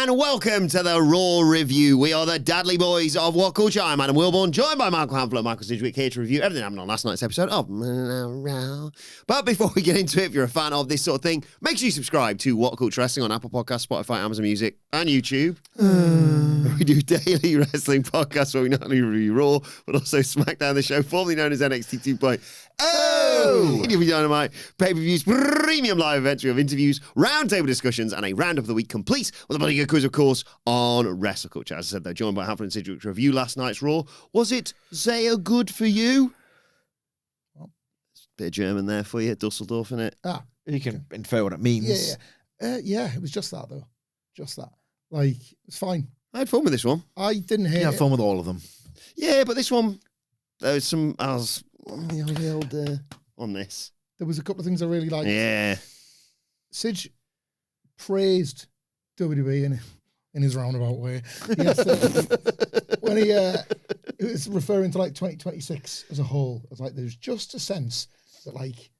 and welcome to the Raw Review. We are the Dadley Boyz of What Culture. I'm Adam Wilbourn, joined by Michael Hamflett, Michael Sidgwick, here to review everything happened on last night's episode of Raw. But before we get into it, if you're a fan of this sort of thing, make sure you subscribe to What Culture Wrestling on Apple Podcasts, Spotify, Amazon Music, and YouTube. We do daily wrestling podcasts where we not only review Raw, but also SmackDown, the show formerly known as NXT 2.0. You'll be Dynamite, pay-per-views, premium live events, we have interviews, roundtable discussions, and a round of the week complete with a bloody good quiz, of course, on Wrestle Culture. As I said, though, joined by Hamflett and Sidgwick to review last night's Raw. Was it sehr good for you? Bit of German there for you, Dusseldorf, innit? You can infer what it means. Yeah, it was just that, though. Just that. Like, it's fine. I had fun with this one. I didn't hate it. You have fun with all of them. Yeah, but this one, there was some, I was on this. There was a couple of things I really liked. Yeah. Sidge praised WWE in his roundabout way. When he was referring to like 2026 as a whole, I was like, there's just a sense that, like,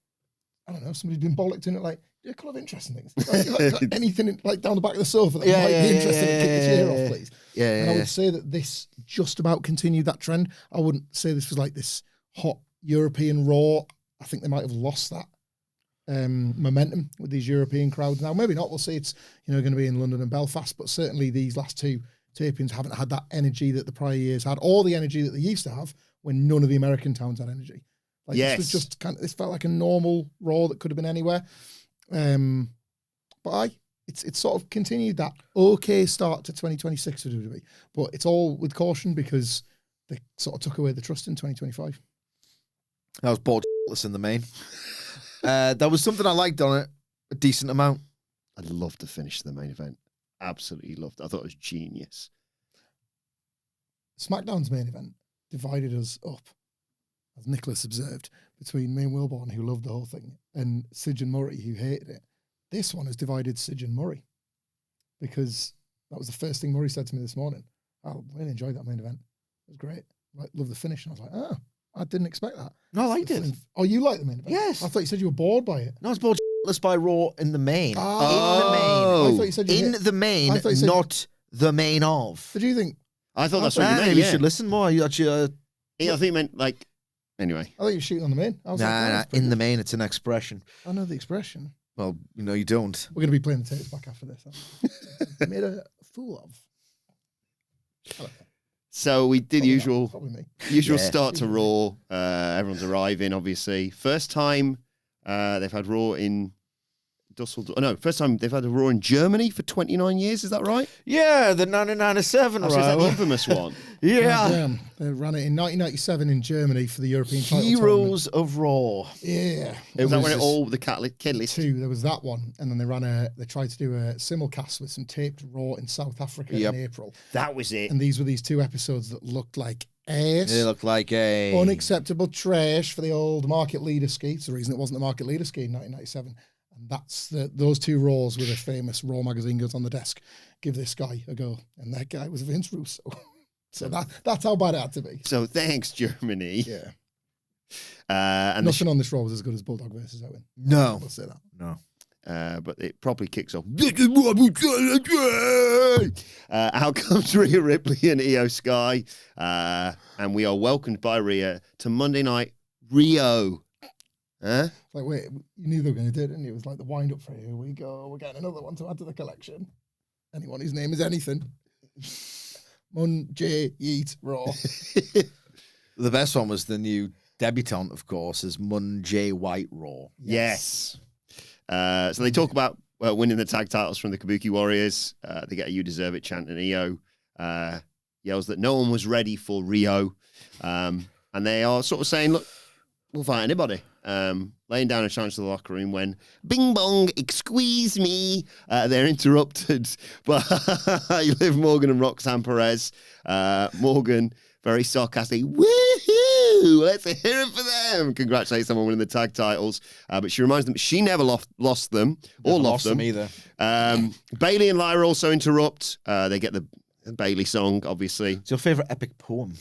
I don't know, somebody's been bollocked in it, like, do a couple of interesting things. Like, anything like down the back of the sofa that might be interesting to kick his ear off, please. And I would say that this just about continued that trend. I wouldn't say this was like this hot European Raw. I think they might have lost that momentum with these European crowds now. Maybe not. We'll see. It's going to be in London and Belfast, but certainly these last two tapings haven't had that energy that the prior years had, or the energy that they used to have when none of the American towns had energy. Like, this was just this felt like a normal Raw that could have been anywhere. But it's sort of continued that okay start to 2026 for WWE, but it's all with caution because they sort of took away the trust in 2025. That was bored in the main. There was something I liked on it, a decent amount. I loved the finish of the main event. Absolutely loved it. I thought it was genius. SmackDown's main event divided us up, as Nicholas observed, between me and Wilbourn, who loved the whole thing, and Sidge and Murray, who hated it. This one has divided Sidge and Murray, because that was the first thing Murray said to me this morning. I really enjoyed that main event. It was great. Like, loved the finish. And I was like, oh, I didn't expect that. No, I liked it. Oh, you liked the main event? Yes. I thought you said you were bored by it. No, I was bored by Raw in the main. Oh. In the main. I thought you said in the main, not the main of. Did you think? I thought that's what you meant. You should listen more. You actually, I think you meant, like, anyway. I thought you were shooting on the main. I was nah, in the main, it's an expression. I know the expression. Well, you don't. We're going to be playing the tapes back after this. Made a fool of. So we did probably me. usual start to Raw. Everyone's arriving, obviously. First time they've had Raw in Dusseldorf. Oh, no, first time they've had a Raw in Germany for 29 years. Is that right? Yeah, the 1997 Raw. So is that the infamous one? Yeah. They ran it in 1997 in Germany for the European title Heroes of Raw. Yeah. Was that when it all the kid list? Two, there was that one, and then they tried to do a simulcast with some taped Raw in South Africa in April. That was it. And these were these two episodes that looked like ass. They looked like unacceptable trash for the old market leader ski. It's the reason it wasn't the market leader ski in 1997. And that's those two Raws with a famous Raw magazine goes on the desk. Give this guy a go. And that guy was Vince Russo. So that's how bad it had to be. So thanks, Germany. Yeah. And nothing on this Raw was as good as Bulldog versus Owen. No. I'll say that. No. But it probably kicks off. Out comes Rhea Ripley and Io Sky. And we are welcomed by Rhea to Monday Night Rio. Huh? Like, wait, you knew they were going to do it, didn't you? It was like the wind up for here we go. We're getting another one to add to the collection. Anyone whose name is anything. Jey Yeet Raw. The best one was the new debutante, of course, is Jey White Raw. Yes. So they talk about winning the tag titles from the Kabuki Warriors. They get a "You Deserve It" chant, and Io yells that no one was ready for Rio. And they are sort of saying, look, we'll fight anybody. Laying down a challenge to the locker room when bing bong, excuse me, they're interrupted by Liv Morgan and Roxanne Perez. Morgan, very sarcastic, woohoo, let's hear it for them. Congratulates them on winning the tag titles. But she reminds them she never lost them or lost them either. Bayley and Lyra also interrupt. They get the Bayley song, obviously. It's your favourite epic poem?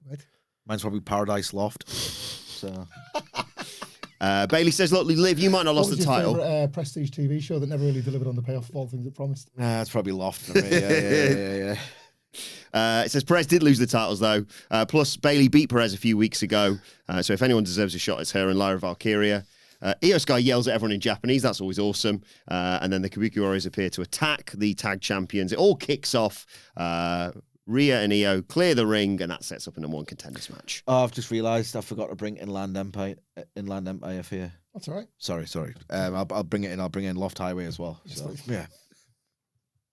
What? Mine's probably Paradise Lost. So Bayley says, look, Liv, you might not have What lost was the your title. favourite prestige TV show that never really delivered on the payoff of all things it promised? Nah, it's probably Loft for me. Yeah. It says Perez did lose the titles, though. Plus, Bayley beat Perez a few weeks ago. So if anyone deserves a shot, it's her and Lyra Valkyria. Io Sky yells at everyone in Japanese. That's always awesome. And then the Kabuki Warriors appear to attack the tag champions. It all kicks off. Rhea and Io clear the ring, and that sets up a number one contenders match. Oh, I've just realised I forgot to bring Inland Empire for you. That's all right. Sorry. I'll bring it in. I'll bring in Loft Highway as well. So, yeah.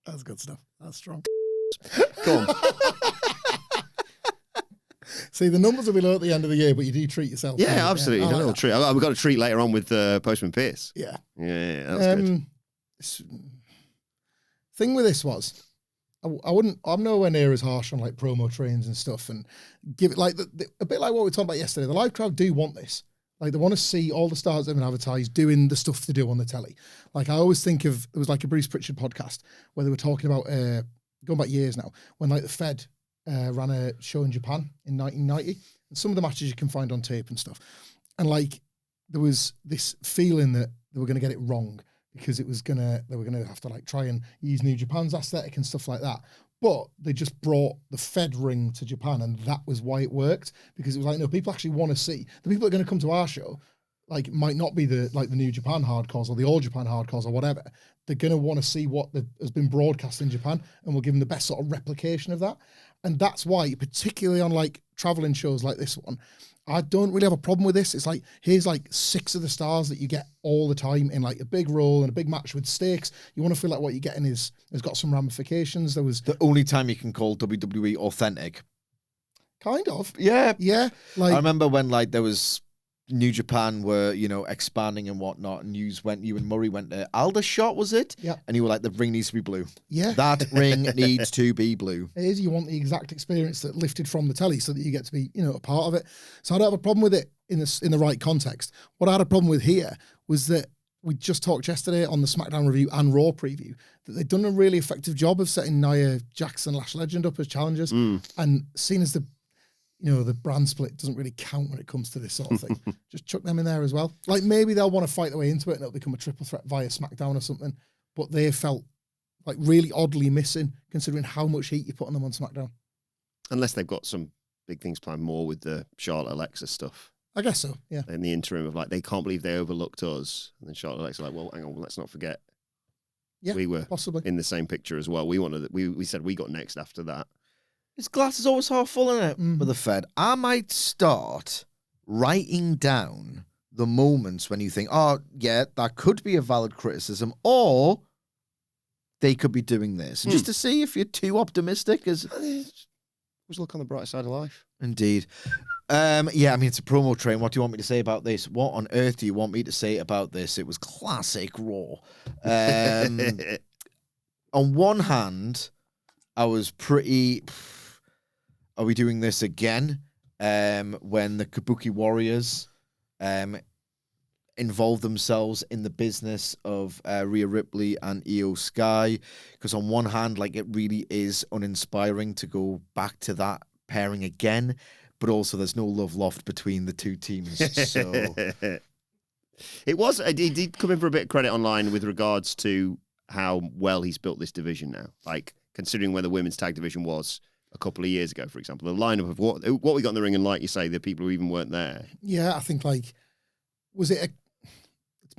That's good stuff. That's strong. Go on. See, the numbers will be low at the end of the year, but you do treat yourself. Yeah, absolutely. I A like little that. treat. We've got a treat later on with Postman Pearce. Yeah. Yeah, that's good. Thing with this was, I'm nowhere near as harsh on like promo trains and stuff, and give it like a bit like what we were talking about yesterday. The live crowd do want this. Like they want to see all the stars that have been advertised doing the stuff they do on the telly. Like I always think of, it was like a Bruce Pritchard podcast where they were talking about, going back years now, when like the Fed ran a show in Japan in 1990, and some of the matches you can find on tape and stuff. And like there was this feeling that they were going to get it wrong because they were going to have to like try and use New Japan's aesthetic and stuff like that. But they just brought the Fed ring to Japan, and that was why it worked, because it was like, no, people actually want to see. The people that are going to come to our show, like, might not be the New Japan hardcores or the All Japan hardcores or whatever. They're going to want to see what has been broadcast in Japan, and we'll give them the best sort of replication of that. And that's why, particularly on like traveling shows like this one, I don't really have a problem with this. It's like, here's like 6 of the stars that you get all the time in like a big role and a big match with stakes. You want to feel like what you're getting has got some ramifications. There was The only time you can call WWE authentic. kind of. Yeah. Yeah. Like, I remember when like there was New Japan were, expanding and whatnot, and you and Murray went to Aldershot, was it? Yeah. And you were like, the ring needs to be blue. yeah. That ring needs to be blue. It is, you want the exact experience that lifted from the telly so that you get to be, a part of it. So I don't have a problem with it in the right context. What I had a problem with here was that we just talked yesterday on the SmackDown review and Raw preview that they'd done a really effective job of setting Nia Jax and Lash Legend up as challengers, and seen as the brand split doesn't really count when it comes to this sort of thing. Just chuck them in there as well. Like maybe they'll want to fight their way into it and it'll become a triple threat via SmackDown or something. But they felt like really oddly missing considering how much heat you put on them on SmackDown. Unless they've got some big things planned more with the Charlotte Alexa stuff. I guess so, yeah. In the interim of like, they can't believe they overlooked us. And then Charlotte Alexa like, well, hang on, let's not forget. Yeah, we were possibly in the same picture as well. We said we got next after that. His glass is always half full, isn't it? With the Fed. I might start writing down the moments when you think, oh, yeah, that could be a valid criticism, or they could be doing this. And just to see if you're too optimistic. Always look on the bright side of life. Indeed. It's a promo train. What do you want me to say about this? What on earth do you want me to say about this? It was classic Raw. On one hand, I was pretty... Are we doing this again? When the Kabuki Warriors involve themselves in the business of Rhea Ripley and Io Sky. Because on one hand, like, it really is uninspiring to go back to that pairing again. But also there's no love lost between the two teams. So It did come in for a bit of credit online with regards to how well he's built this division now. Like, considering where the women's tag division was a couple of years ago, for example, the lineup of what we got in the ring, and like you say, the people who even weren't there. Yeah, I think like, it's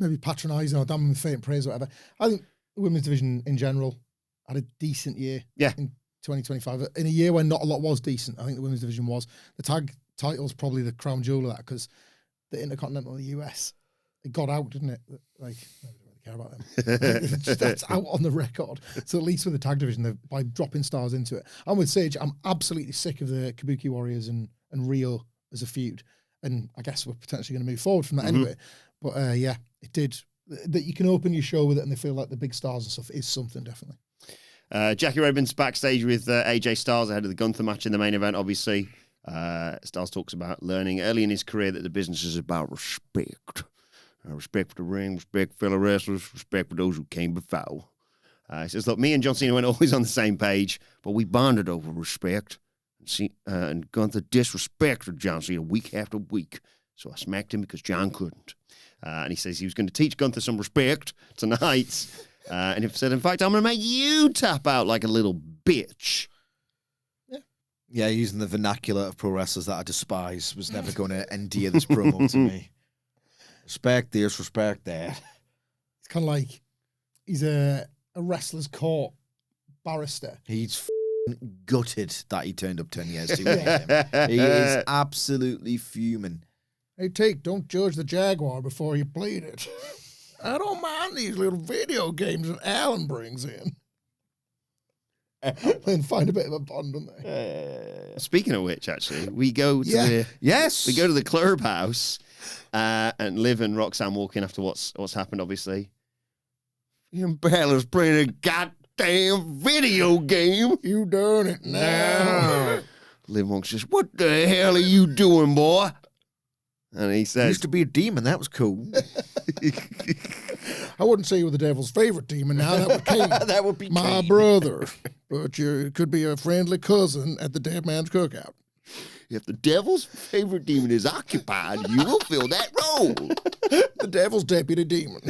maybe patronising or damning with faint praise or whatever. I think the women's division in general had a decent year. Yeah. In 2025, in a year when not a lot was decent, I think the women's division was. The tag title's probably the crown jewel of that, because the Intercontinental of the US, it got out, didn't it? Like, I don't really care about them. That's out on the record. So at least with the tag division, by dropping stars into it. And with Sage, I'm absolutely sick of the Kabuki Warriors and Rio as a feud. And I guess we're potentially going to move forward from that anyway. But it did. That you can open your show with it and they feel like the big stars and stuff is something, definitely. Jackie Robin's backstage with AJ Styles ahead of the Gunther match in the main event, obviously. Styles talks about learning early in his career that the business is about respect. Respect for the ring, respect for fellow wrestlers, respect for those who came before. He says, look, me and John Cena weren't always on the same page, but we bonded over respect. And Gunther disrespected John Cena week after week. So I smacked him because John couldn't. And he says he was going to teach Gunther some respect tonight. And he said, in fact, I'm going to make you tap out like a little bitch. Yeah, using the vernacular of pro wrestlers that I despise was never going to endear this promo to me. Respect this, respect that. It's kind of like he's a wrestler's court barrister. He's gutted that he turned up 10 years too late. He is absolutely fuming. Hey, don't judge the Jaguar before you bleed it. I don't mind these little video games that Alan brings in. And find a bit of a bond, don't they? Speaking of which, actually, we go to the clubhouse, and Liv and Roxanne walk in after what's happened, obviously. And Bálor's playing a goddamn video game. You done it now. Liv Monk says, "What the hell are you doing, boy?" And he says, Used to be a demon. That was cool. I wouldn't say you were the devil's favorite demon now. That would Kane. That would be my Kane. brother. But you could be a friendly cousin at the Deadman's cookout. "If the devil's favorite demon is occupied, you will fill that role." The devil's deputy demon.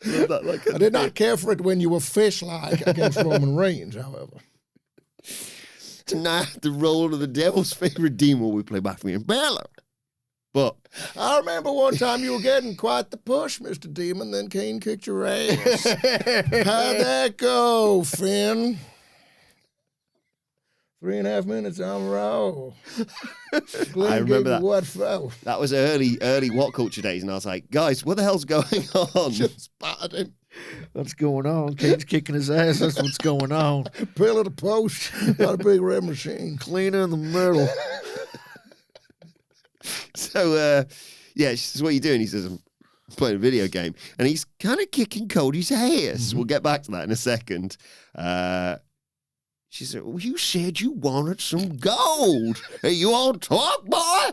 I did not care for it when you were fish-like against Roman Reigns, however. Tonight, the role of the devil's favorite demon will be played by me and Bálor. But I remember one time you were getting quite the push, Mr. Demon, then Kane kicked your ass. How'd that go, Finn? 3.5 minutes on Raw. I remember that. What fell? That was early What Culture days, and I was like, guys, what the hell's going on? Just spotted him. What's going on? Kane's kicking his ass. That's what's going on. Pillar to post. Got a big red machine. Cleaner in the middle. So, she says, "What are you doing?" He says, "I'm playing a video game." And he's kind of kicking Cody's ass. Mm-hmm. We'll get back to that in a second. She said, "Well, you said you wanted some gold. Hey, you all talk, boy?"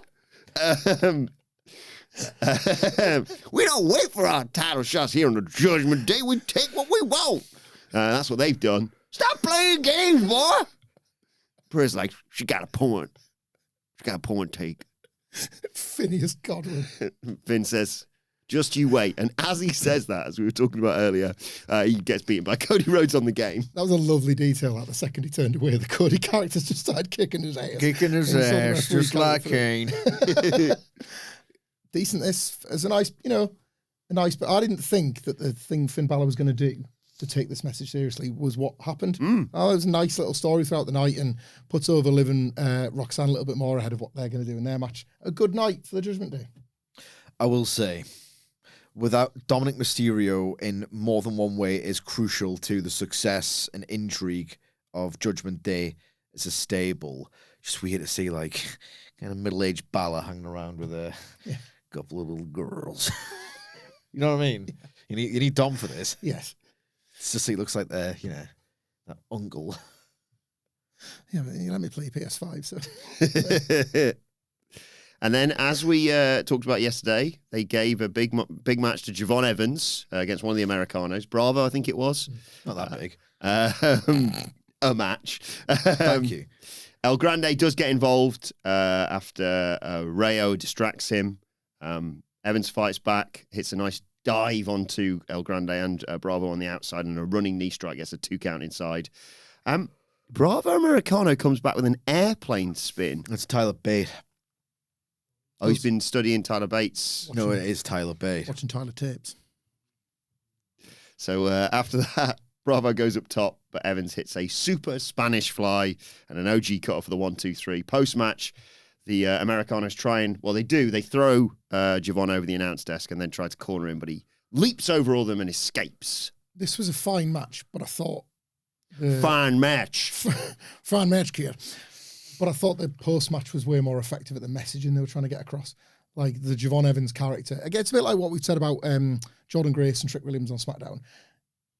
We don't wait for our title shots here on the Judgment Day. We take what we want. That's what they've done. Stop playing games, boy. Perez like, she got a point. She got a point take. Phineas Godwin. Finn says, "Just you wait." And as he says that, as we were talking about earlier, he gets beaten by Cody Rhodes on the game. That was a lovely detail. Like the second he turned away, the Cody characters just started kicking his ass. Kicking his ass, just like Kane. Decent. This as a nice, but I didn't think that the thing Finn Balor was going to do to take this message seriously was what happened. Oh, it was a nice little story throughout the night and puts over Liv and Roxanne a little bit more ahead of what they're going to do in their match. A good night for the Judgment Day. I will say, without Dominic Mysterio in more than one way is crucial to the success and intrigue of Judgment Day as a stable. Just weird to see like kind of middle-aged Balor hanging around with a couple of little girls. You know what I mean? You need Dom for this. Yes. It's just he looks like that uncle. Yeah, but you let me play PS5, so. And then, as we talked about yesterday, they gave a big match to Javon Evans against one of the Americanos. Bravo, I think it was. Not that big. A match. Thank you. El Grande does get involved after RHIYO distracts him. Evans fights back, hits a nice dive onto El Grande and Bravo on the outside, and a running knee strike gets a 2 count inside. Bravo Americano comes back with an airplane spin. That's Tyler Bate. Oh, he's been studying Tyler Bates. No, it is Tyler Bate. Watching Tyler tapes. So after that, Bravo goes up top, but Evans hits a super Spanish fly and an OG cutter for the 1-2-3. Post-match, the Americanos they throw Javon over the announce desk and then try to corner him, but he leaps over all of them and escapes. This was a fine match, but I thought... Fine match. Fine match, kid. But I thought the post-match was way more effective at the messaging they were trying to get across. Like the Javon Evans character. Again, it's a bit like what we said about Jordan Grace and Trick Williams on SmackDown.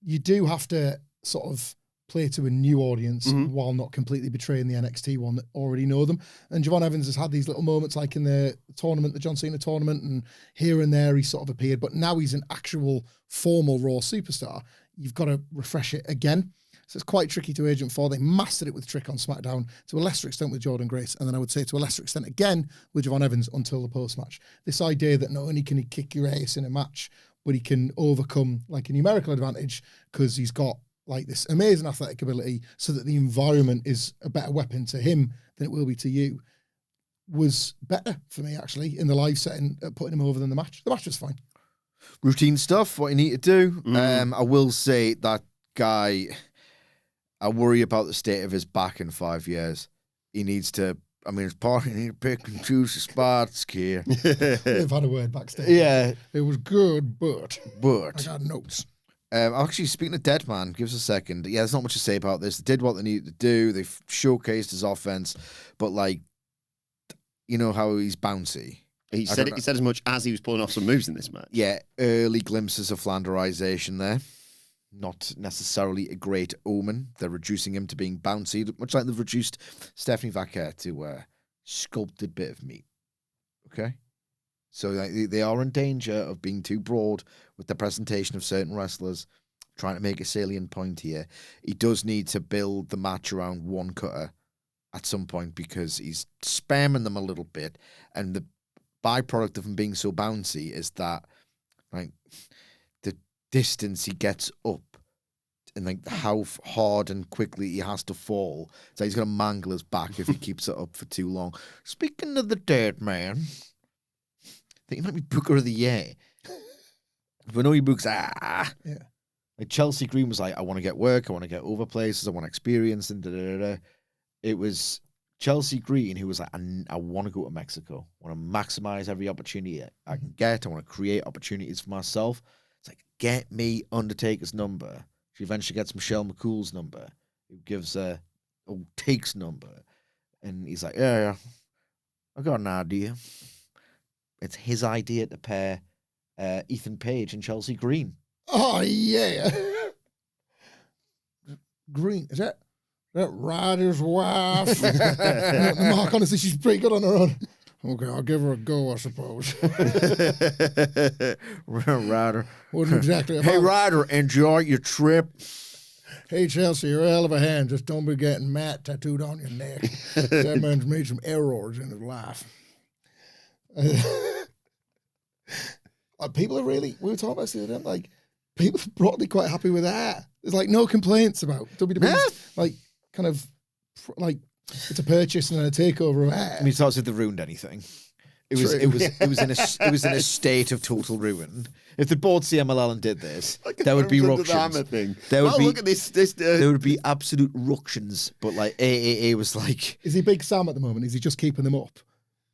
You do have to sort of play to a new audience while not completely betraying the NXT one that already know them. And Javon Evans has had these little moments like in the tournament, the John Cena tournament, and here and there he's sort of appeared, but now he's an actual formal Raw superstar. You've got to refresh it again. So it's quite tricky to Agent 4. They mastered it with Trick on SmackDown, to a lesser extent with Jordan Grace, and then I would say to a lesser extent again with Javon Evans until the post-match. This idea that not only can he kick your ass in a match, but he can overcome like a numerical advantage because he's got like this amazing athletic ability, so that the environment is a better weapon to him than it will be to you, was better for me actually in the live setting at putting him over than the match. The match was fine. Routine stuff, what you need to do. I will say that guy, I worry about the state of his back in 5 years. He needs to, I mean, it's part, you need to pick and choose the spots, kid. They've had a word backstage. Yeah. It was good, but I got notes. Actually, speaking of Deadman, give us a second. Yeah, there's not much to say about this. They did what they needed to do. They've showcased his offense, but like, you know how he's bouncy. He said as much as he was pulling off some moves in this match. Yeah, early glimpses of Flanderization there. Not necessarily a great omen. They're reducing him to being bouncy, much like they've reduced Stephanie Vaquer to a sculpted bit of meat. Okay? So they are in danger of being too broad with the presentation of certain wrestlers, trying to make a salient point here. He does need to build the match around one cutter at some point because he's spamming them a little bit, and the byproduct of him being so bouncy is that like the distance he gets up and like how hard and quickly he has to fall. So he's going to mangle his back if he keeps it up for too long. Speaking of the Deadman, I think he might be Booker of the Year. But no, he books, Yeah. Like Chelsea Green was like, I want to get work, I want to get over places, I want experience, and da-da-da-da. It was Chelsea Green who was like, I want to go to Mexico. I want to maximize every opportunity I can get. I want to create opportunities for myself. It's like, get me Undertaker's number. She eventually gets Michelle McCool's number, who gives her Take's number. And he's like, yeah, I got an idea. It's his idea to pair Ethan Page and Chelsea Green. Oh, yeah. Green, is that Ryder's wife? Mark, honestly, she's pretty good on her own. Okay, I'll give her a go, I suppose. Ryder. Wasn't exactly. Hey, Ryder, enjoy your trip. Hey, Chelsea, you're a hell of a hand. Just don't be getting Matt tattooed on your neck. That man's made some errors in his life. People are really, we were talking about this the other day, like, people are broadly quite happy with that. There's like no complaints about WWE's, like, kind of, like, it's a purchase and then a takeover of that. I mean, it's not as if they ruined anything. It was in a state of total ruin. If they bought CMLL and did this, there would be ructions. Look at this. There would be absolute ructions. But like AAA was like, is he Big Sam at the moment? Is he just keeping them up?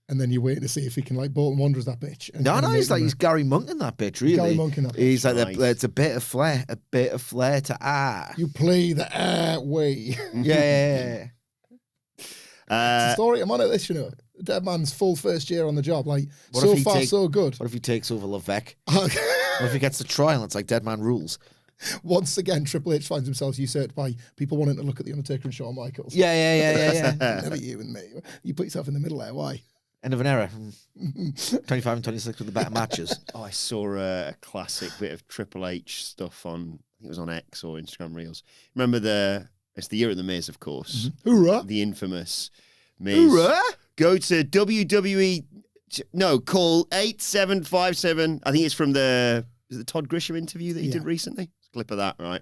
And then you're waiting to see if he can like Bolton Wanderers that bitch. And no, he's Gary Monk in that bitch. Really, Gary Monk in that bitch. He's like it's a bit of flair to You play the way. Yeah. It's a story. I'm on it. This, Deadman's full first year on the job. Like, so far, so good. What if he takes over Levesque? What if he gets the trial? It's like Deadman rules. Once again, Triple H finds himself usurped by people wanting to look at The Undertaker and Shawn Michaels. Yeah. Never you and me. You put yourself in the middle there. Why? End of an era. 25 and 26 with the better matches. Oh, I saw a classic bit of Triple H stuff on, I think it was on X or Instagram Reels. Remember it's the year of the Miz, of course. Mm-hmm. Hoorah! The infamous Miz. Hoorah! Go to WWE, call 8757. I think it's from the Todd Grisham interview that he did recently. Clip of that, right?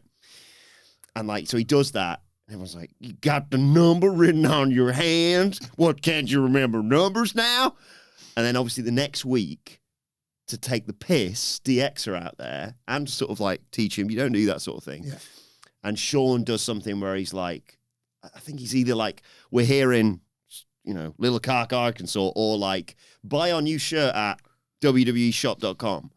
And like, so he does that. Everyone's like, you got the number written on your hands. What, can't you remember numbers now? And then obviously the next week, to take the piss, DX are out there and sort of like teach him, you don't do that sort of thing. Yeah. And Sean does something where he's like, I think he's either like, we're here in, Little Cark, Arkansas, or like, buy our new shirt at www.shop.com.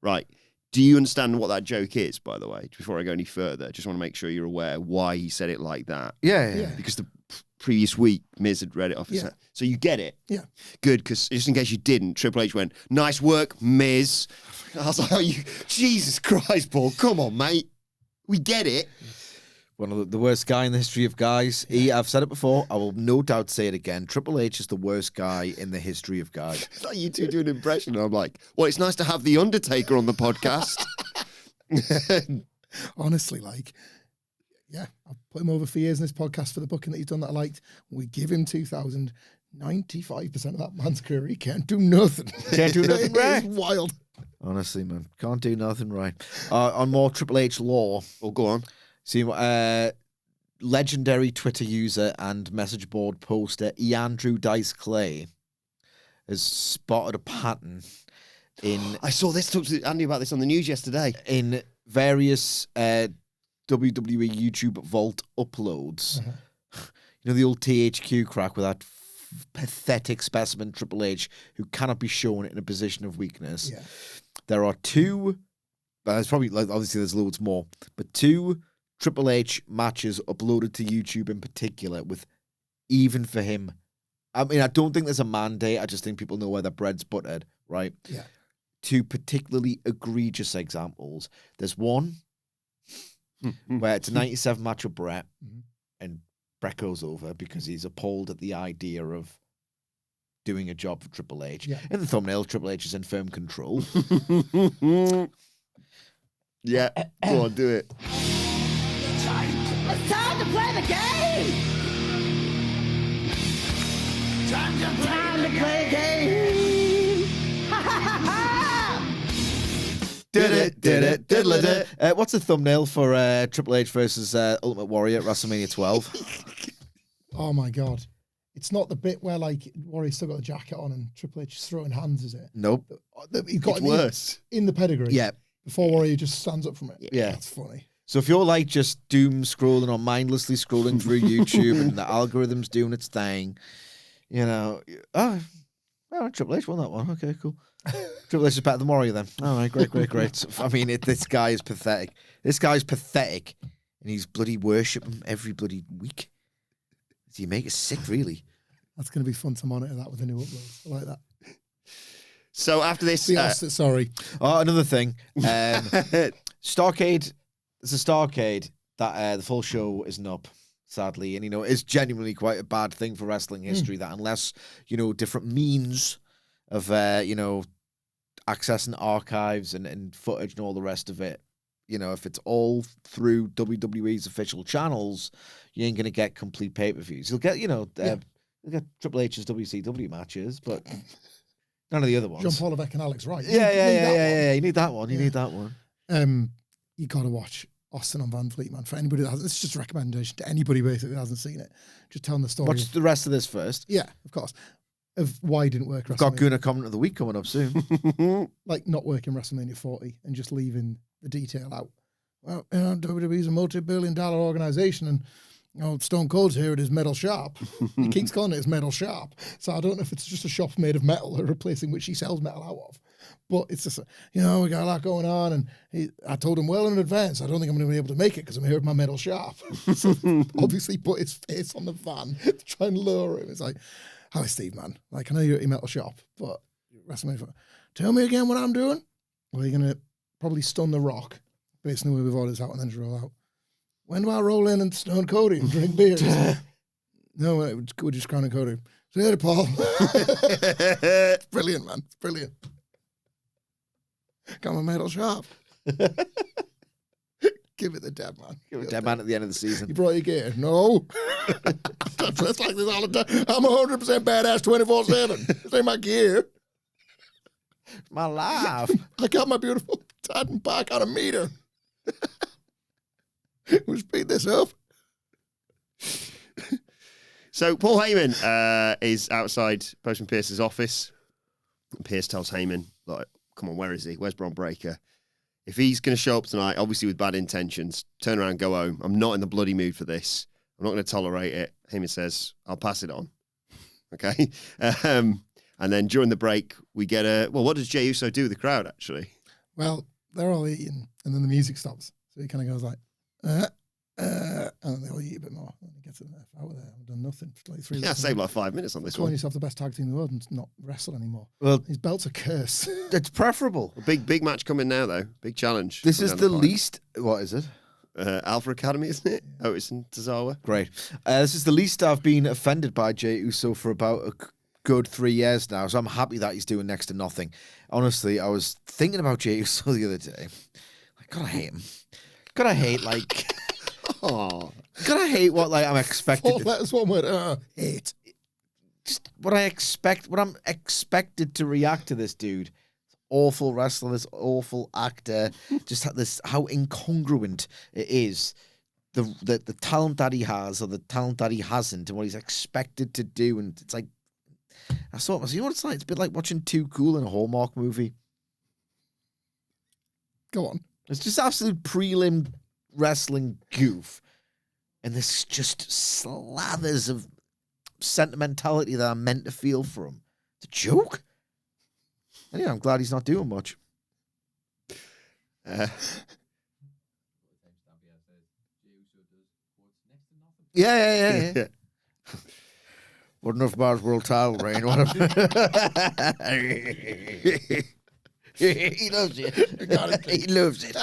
Right. Do you understand what that joke is, by the way? Before I go any further, just want to make sure you're aware why he said it like that. Yeah. Because the previous week, Miz had read it off his head. So you get it? Yeah. Good, because just in case you didn't, Triple H went, nice work, Miz. I was like, Jesus Christ, Paul, come on, mate. We get it. One of the worst guy in the history of guys. I've said it before. I will no doubt say it again. Triple H is the worst guy in the history of guys. It's like you two do an impression. And I'm like, well, it's nice to have The Undertaker on the podcast. Honestly, like, Yeah, I've put him over for years in this podcast for the booking that he's done that I liked. We give him 2,000. 95% of that man's career, he can't do nothing. Can't do nothing right. It's wild. Honestly, man, can't do nothing right. On more Triple H lore. Oh, go on. See, legendary Twitter user and message board poster Andrew Dice Clay has spotted a pattern in. I saw this. Talked to Andy about this on the news yesterday. In various WWE YouTube Vault uploads. You know the old THQ crack with that pathetic specimen Triple H who cannot be shown in a position of weakness. Yeah. There are two. There's probably obviously there's loads more, but two Triple H matches uploaded to YouTube in particular with even for him. I mean, I don't think there's a mandate. I just think people know where their bread's buttered, right? Yeah. Two particularly egregious examples. There's one where it's a 97 match with Brett, and Brett goes over because he's appalled at the idea of doing a job for Triple H. Yeah. In the thumbnail, Triple H is in firm control. Yeah, go on, do it. It's time to play the game! Time to play the game! Ha ha ha ha! Did it. What's the thumbnail for Triple H versus Ultimate Warrior at WrestleMania 12? Oh my God. It's not the bit where like Warrior's still got a jacket on and Triple H is throwing hands, is it? Nope. He's got It's worse. in the pedigree. Yeah. Before Warrior just stands up from it. Yeah. That's funny. So if you're like just doom scrolling or mindlessly scrolling through YouTube and the algorithm's doing its thing, you know, Triple H won that one. Okay, cool. Triple H is better than Warrior then. All right, great. So, I mean, this guy is pathetic. This guy's pathetic, and he's bloody worship him every bloody week. You make it sick, really. That's going to be fun to monitor that with the new uploads. I like that. So after this, Sorry. Oh, another thing. Starcade. It's a Starcade that the full show isn't up, sadly. And, you know, it's genuinely quite a bad thing for wrestling history that unless, you know, different means of, you know, accessing archives and footage and all the rest of it, you know, if it's all through WWE's official channels, you ain't going to get complete pay-per-views. You'll get, you know, you'll get Triple H's WCW matches, but none of the other ones. John Paul Levesque and Alex Wright. Yeah. You need that one. You need that one. You got to watch Austin on Van Fleet, man. For anybody that hasn't, it's just a recommendation to anybody basically that hasn't seen it. Just telling the story. Watch the rest of this first. Yeah, of course. Of why it didn't work. We've got Gooner comment of the week coming up soon. Like not working WrestleMania 40 and just leaving the detail out. Well, you know, WWE's a multi-billion-dollar organization, and you know, Stone Cold's here at his metal shop. He keeps calling it his metal shop. So I don't know if it's just a shop made of metal or a place in which he sells metal out of. But it's just, you know, we got a lot going on, and I told him well in advance, I don't think I'm going to be able to make it because I'm here at my metal shop. So obviously put his face on the van to try and lure him. It's like, hi, Steve, man. Like, I know you're at your metal shop, but WrestleMania, tell me again what I'm doing. Well, you're going to probably stun The Rock, based on the way we've ordered this out, and then just roll out. When do I roll in and stone Cody and drink beers? No, we're just crowning Cody. See you later, Paul. It's brilliant, man. It's brilliant. Got my metal shop. Give it the Deadman. Give it Deadman at the end of the season. You brought your gear? No. I dress like this all the time. I'm 100% badass 24/7. This ain't my gear. My life. I got my beautiful Titan Park on a meter. We'll speed this up. So Paul Heyman is outside Postman Pearce's office. And Pearce tells Heyman, like, come on, where is he? Where's Bron Breakker? If he's going to show up tonight, obviously with bad intentions, turn around, go home. I'm not in the bloody mood for this. I'm not going to tolerate it. Heyman says, I'll pass it on. Okay? And then during the break, we get what does Jey Uso do with the crowd, actually? Well, they're all eating, and then the music stops. So he kind of goes like, and then they all eat a bit more. And he gets it out of there. I've done nothing for like 3 weeks. Yeah, saved like 5 minutes on this Calling one. yourself the best tag team in the world and not wrestle anymore. Well, His belt's a curse. it's preferable. A big match coming now, though. Big challenge. This coming is down the pipe. least. What is it? Alpha Academy, isn't it? Otis and Tozawa. Great. This is the least I've been offended by Jey Uso for about a good 3 years now, so I'm happy that he's doing next to nothing. Honestly, I was thinking about Jey Uso the other day. Like, God, I hate him. God, I hate, like... Oh, Gotta hate what I'm expected. 4 letters, 1 word. Hate. Just what I'm expected to react to this dude. Awful wrestler, this awful actor. Just how incongruent it is. The talent that he has or the talent that he hasn't and what he's expected to do. And it's like, I saw it, you know what it's like? It's a bit like watching Too Cool in a Hallmark movie. Go on. It's just absolute prelim wrestling goof. And there's just slathers of sentimentality that I'm meant to feel for him. It's a joke. Anyway, I'm glad he's not doing much. Yeah. What enough about world title reign? What he loves it. He loves it.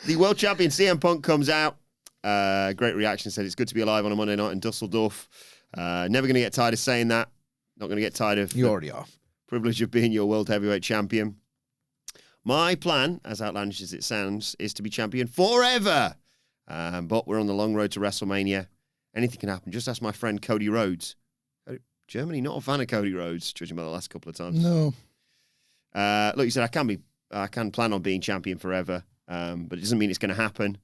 the world champion CM Punk comes out. Great reaction. Said it's good to be alive on a Monday night in Dusseldorf. Never going to get tired of saying that. Not going to get tired of You already are. privilege of being your world heavyweight champion. My plan, as outlandish as it sounds, is to be champion forever. But we're on the long road to WrestleMania. Anything can happen. Just ask my friend Cody Rhodes. Germany, not a fan of Cody Rhodes, judging by the last couple of times. No. Look, you said I can plan on being champion forever, but it doesn't mean it's going to happen.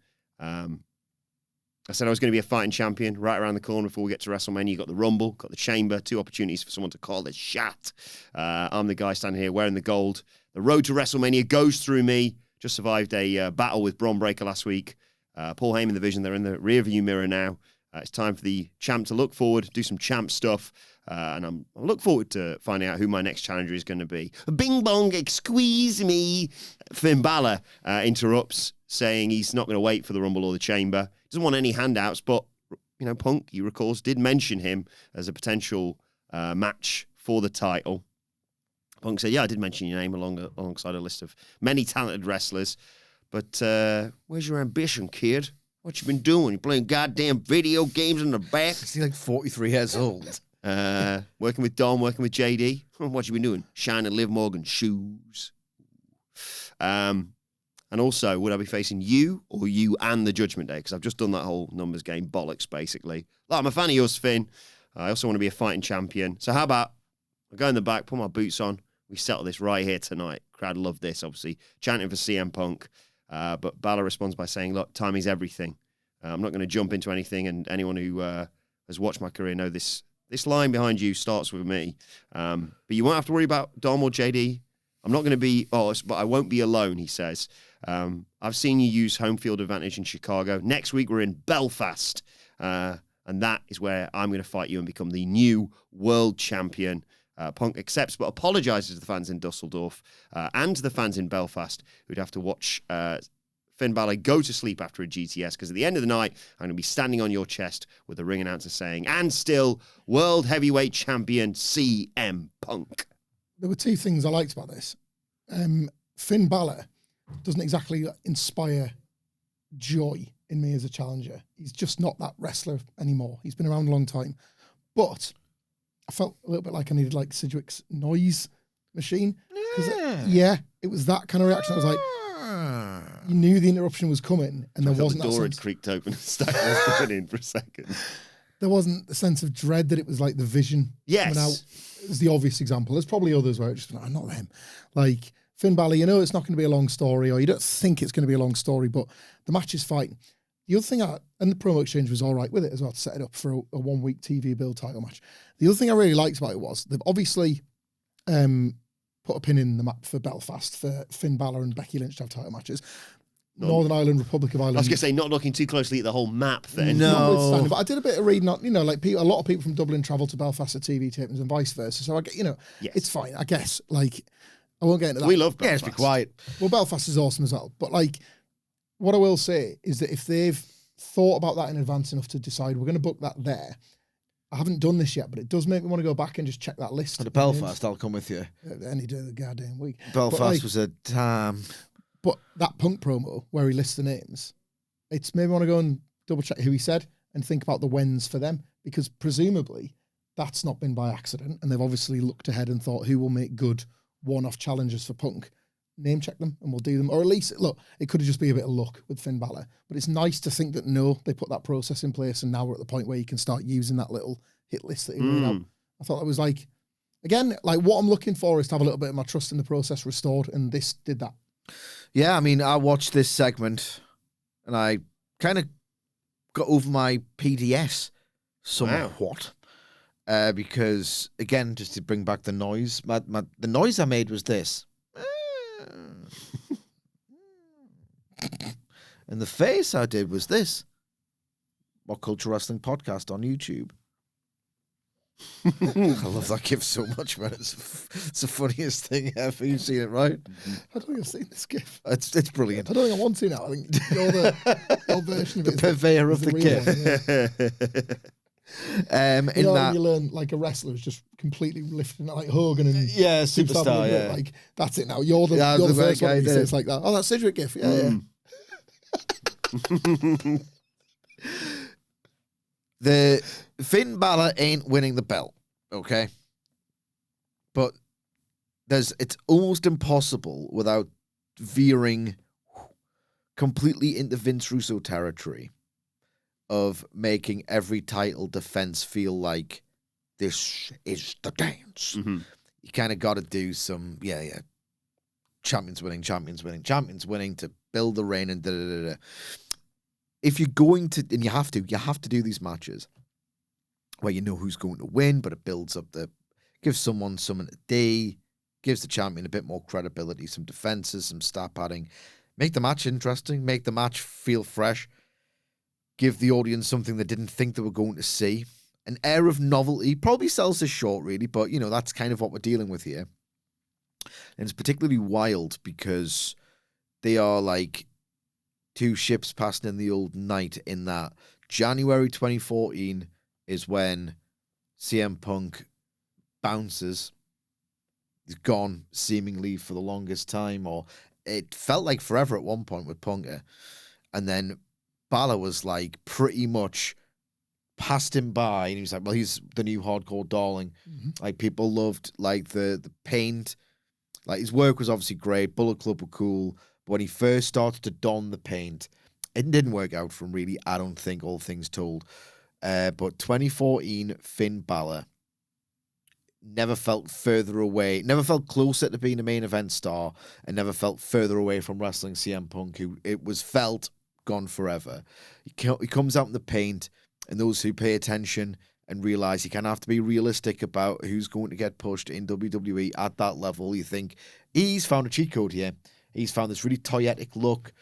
I said I was going to be a fighting champion right around the corner before we get to WrestleMania. You got the Rumble, got the Chamber, 2 opportunities for someone to call the shot. I'm the guy standing here wearing the gold. The road to WrestleMania goes through me. Just survived a battle with Braun Breaker last week. Paul Heyman, the Vision, they're in the rearview mirror now. It's time for the champ to look forward, do some champ stuff. And I look forward to finding out who my next challenger is going to be. Bing bong, squeeze me. Finn Balor interrupts, saying he's not going to wait for the Rumble or the Chamber. He doesn't want any handouts, but, Punk, you recalls, did mention him as a potential match for the title. Punk said, yeah, I did mention your name alongside a list of many talented wrestlers. But where's your ambition, kid? What you been doing? You playing goddamn video games in the back? Is he 43 years old? Working with Dom, working with JD. What you been doing? Shining Liv Morgan shoes. And also, would I be facing you or you and the Judgment Day? Because I've just done that whole numbers game bollocks, basically. Look, I'm a fan of yours, Finn. I also want to be a fighting champion. So how about I go in the back, put my boots on. We settle this right here tonight. Crowd love this, obviously. Chanting for CM Punk. But Balor responds by saying, look, timing's everything. I'm not going to jump into anything. And anyone who has watched my career know this line behind you starts with me. But you won't have to worry about Dom or JD. I'm not going to be, but I won't be alone, he says. I've seen you use home field advantage in Chicago. Next week, we're in Belfast. And that is where I'm going to fight you and become the new world champion. Punk accepts but apologizes to the fans in Dusseldorf and to the fans in Belfast who'd have to watch Finn Balor go to sleep after a GTS, because at the end of the night, I'm going to be standing on your chest with the ring announcer saying, and still, world heavyweight champion CM Punk. There were 2 things I liked about this. Finn Balor doesn't exactly inspire joy in me as a challenger. He's just not that wrestler anymore. He's been around a long time. But I felt a little bit like I needed Sidgwick's noise machine. Yeah, it was that kind of reaction. I was like, you knew the interruption was coming, and there wasn't the that door sense. had creaked open and Stack was going in for a second. There wasn't the sense of dread that it was like the Vision coming out. It was the obvious example. There's probably others where it's just not them. Like Finn Balor, it's not going to be a long story, or you don't think it's going to be a long story, but the match is fine. The other thing, and the promo exchange was all right with it as well, to set it up for a 1-week TV build title match. The other thing I really liked about it was they've obviously put a pin in the map for Belfast for Finn Balor and Becky Lynch to have title matches. Northern Ireland, Republic of Ireland. I was going to say, not looking too closely at the whole map then. No. But I did a bit of reading on, a lot of people from Dublin travel to Belfast for TV tapings and vice versa. So I get, yes. It's fine, I guess. I won't get into that. We love Belfast. Yeah, just be quiet. Well, Belfast is awesome as well. But what I will say is that if they've thought about that in advance enough to decide we're going to book that there, I haven't done this yet, but it does make me want to go back and just check that list. To Belfast, I'll come with you. Any day of the goddamn week. Belfast was a time. But that Punk promo where he lists the names, it's made me want to go and double check who he said and think about the wins for them, because presumably that's not been by accident, and they've obviously looked ahead and thought who will make good one-off challenges for Punk. name check them and we'll do them. Or at least, look, it could have just been a bit of luck with Finn Balor. But it's nice to think that, no, they put that process in place and now we're at the point where you can start using that little hit list that he made out. I thought that was like, again, like what I'm looking for is to have a little bit of my trust in the process restored, and this did that. Yeah, I mean, I watched this segment and I kind of got over my PDS somewhat. Because, again, just to bring back the noise, the noise I made was this. And the face I did was this. What Culture Wrestling Podcast on YouTube. I love that gif so much, man. It's the funniest thing ever. You've seen it, right? I don't think I've seen this gif. It's brilliant. I don't think I want to now. I think your version of it. The purveyor of the real gif. one, yeah. In when that, you learn like a wrestler is just completely lifting like Hogan and superstar, yeah. Like that's it now. You're the first one who says like that. Oh, that's Sidgwick gif. Yeah, yeah. The Finn Balor ain't winning the belt, okay? But it's almost impossible without veering completely into Vince Russo territory of making every title defense feel like this is the dance. Mm-hmm. You kind of got to do some, champions winning to build the reign and da-da-da-da. If you're going to, and you have to do these matches where you know who's going to win, but it builds up gives someone something to do, gives the champion a bit more credibility, some defenses, some stat padding, make the match interesting, make the match feel fresh, give the audience something they didn't think they were going to see. An air of novelty probably sells this short, really, but, that's kind of what we're dealing with here. And it's particularly wild because they are like two ships passing in the old night, in that January 2014 is when CM Punk bounces. He's gone seemingly for the longest time, or it felt like forever at one point with Punk. And then Balor was like pretty much passed him by, and he was like, well, he's the new hardcore darling. Mm-hmm. Like, people loved like the paint. Like, his work was obviously great. Bullet Club were cool. But when he first started to don the paint, it didn't work out for him, really, I don't think, all things told. But 2014, Finn Balor never felt further away, never felt closer to being a main event star, and never felt further away from wrestling CM Punk, who it was felt gone forever. He comes out in the paint, and those who pay attention and realize you kind of have to be realistic about who's going to get pushed in WWE at that level, you think, he's found a cheat code here. He's found this really toyetic look,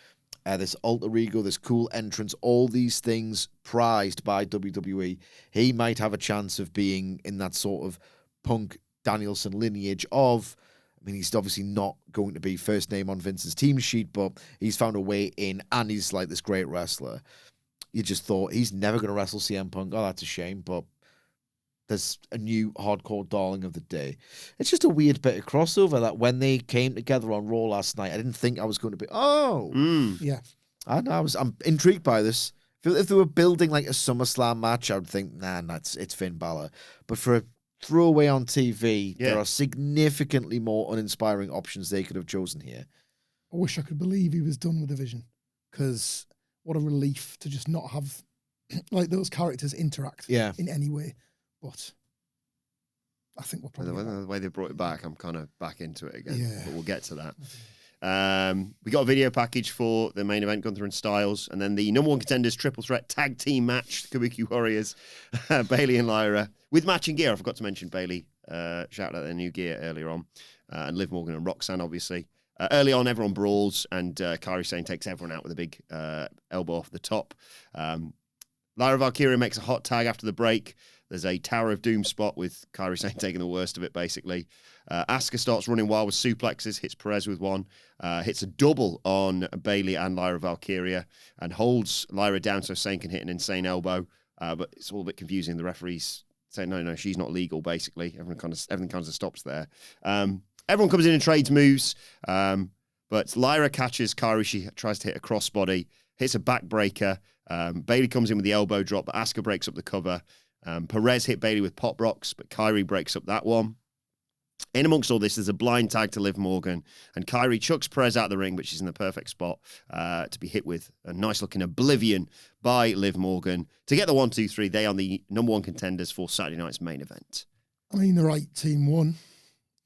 this alter ego, this cool entrance, all these things prized by WWE. He might have a chance of being in that sort of Punk Danielson lineage of, I mean, he's obviously not going to be first name on Vince's team sheet, but he's found a way in, and he's like this great wrestler. You just thought, he's never going to wrestle CM Punk. Oh, that's a shame, but there's a new hardcore darling of the day. It's just a weird bit of crossover that when they came together on Raw last night, I didn't think I was going to be, Yeah. I'm intrigued by this. If they were building like a SummerSlam match, I would think, it's Finn Balor. But for a throwaway on TV, there are significantly more uninspiring options they could have chosen here. I wish I could believe he was done with the Vision, because what a relief to just not have like those characters interact in any way. But I think we're probably the way they brought it back, I'm kind of back into it again. Yeah. But we'll get to that. We got a video package for the main event, Gunther and Styles, and then the number one contenders triple threat tag team match, the Kabuki Warriors, Bayley and Lyra, with matching gear. I forgot to mention Bayley. Shout out their new gear earlier on. And Liv Morgan and Roxanne, obviously. Early on, everyone brawls, and Kairi Sane takes everyone out with a big elbow off the top. Lyra Valkyria makes a hot tag after the break. There's a Tower of Doom spot with Kairi Sane taking the worst of it, basically. Asuka starts running wild with suplexes, hits Perez with one, hits a double on Bayley and Lyra Valkyria, and holds Lyra down so Sane can hit an insane elbow. But it's all a bit confusing. The referee's saying, no, she's not legal, basically. Everything kind of stops there. Everyone comes in and trades moves, but Lyra catches Kairi. She tries to hit a crossbody, hits a backbreaker. Bayley comes in with the elbow drop, but Asuka breaks up the cover. Perez hit Bayley with pop rocks, but Kairi breaks up that one. In amongst all this, there's a blind tag to Liv Morgan, and Kairi chucks Perez out of the ring, but she's in the perfect spot to be hit with a nice-looking oblivion by Liv Morgan. To get the 1, 2, 3, they are the number one contenders for Saturday night's main event. I mean, the right team won.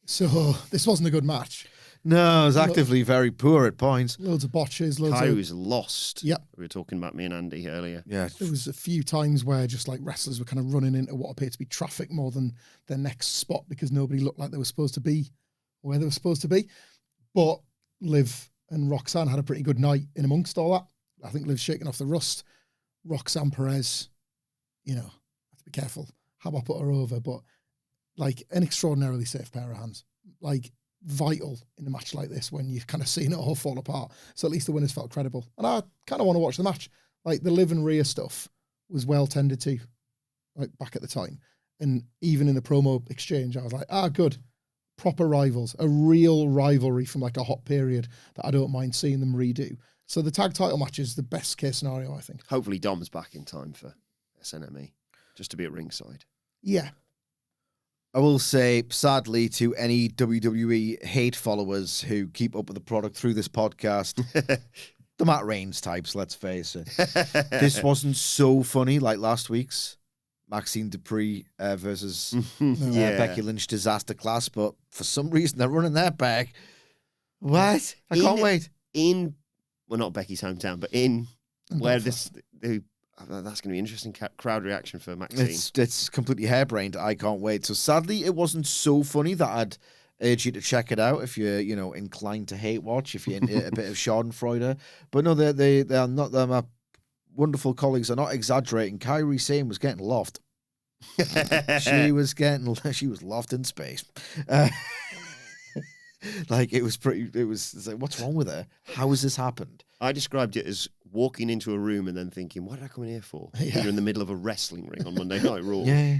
So this wasn't a good match. No, it was actively very poor at points. Loads of botches. Kairi was lost. Yep. We were talking about me and Andy earlier. Yeah. There was a few times where just like wrestlers were kind of running into what appeared to be traffic more than their next spot because nobody looked like they were supposed to be where they were supposed to be. But Liv and Roxanne had a pretty good night in amongst all that. I think Liv's shaking off the rust. Roxanne Perez, you know, have to be careful how I put her over, but like an extraordinarily safe pair of hands. Like, vital in a match like this when you've kind of seen it all fall apart. So at least the winners felt credible. And I kind of want to watch the match. Like the Liv and Rhea stuff was well tended to, like back at the time. And even in the promo exchange, I was like, good. Proper rivals. A real rivalry from like a hot period that I don't mind seeing them redo. So the tag title match is the best case scenario, I think. Hopefully Dom's back in time for SNME, just to be at ringside. Yeah. I will say, sadly, to any WWE hate followers who keep up with the product through this podcast, the Matt Reigns types, let's face it. This wasn't so funny like last week's Maxxine Dupri versus Becky Lynch disaster class, but for some reason they're running that back. What? I can't wait. Well, not Becky's hometown, but in where this... That's going to be interesting crowd reaction for Maxxine. It's completely harebrained. I can't wait. So sadly, it wasn't so funny that I'd urge you to check it out if you're, inclined to hate watch, if you're into a bit of Schadenfreude. But no, they are not. My wonderful colleagues are not exaggerating. Kairi Sane was getting loft. She was loft in space. Like it was it's like, what's wrong with her? How has this happened? I described it as walking into a room and then thinking, what did I come in here for? Yeah. You're in the middle of a wrestling ring on Monday Night Raw. Yeah.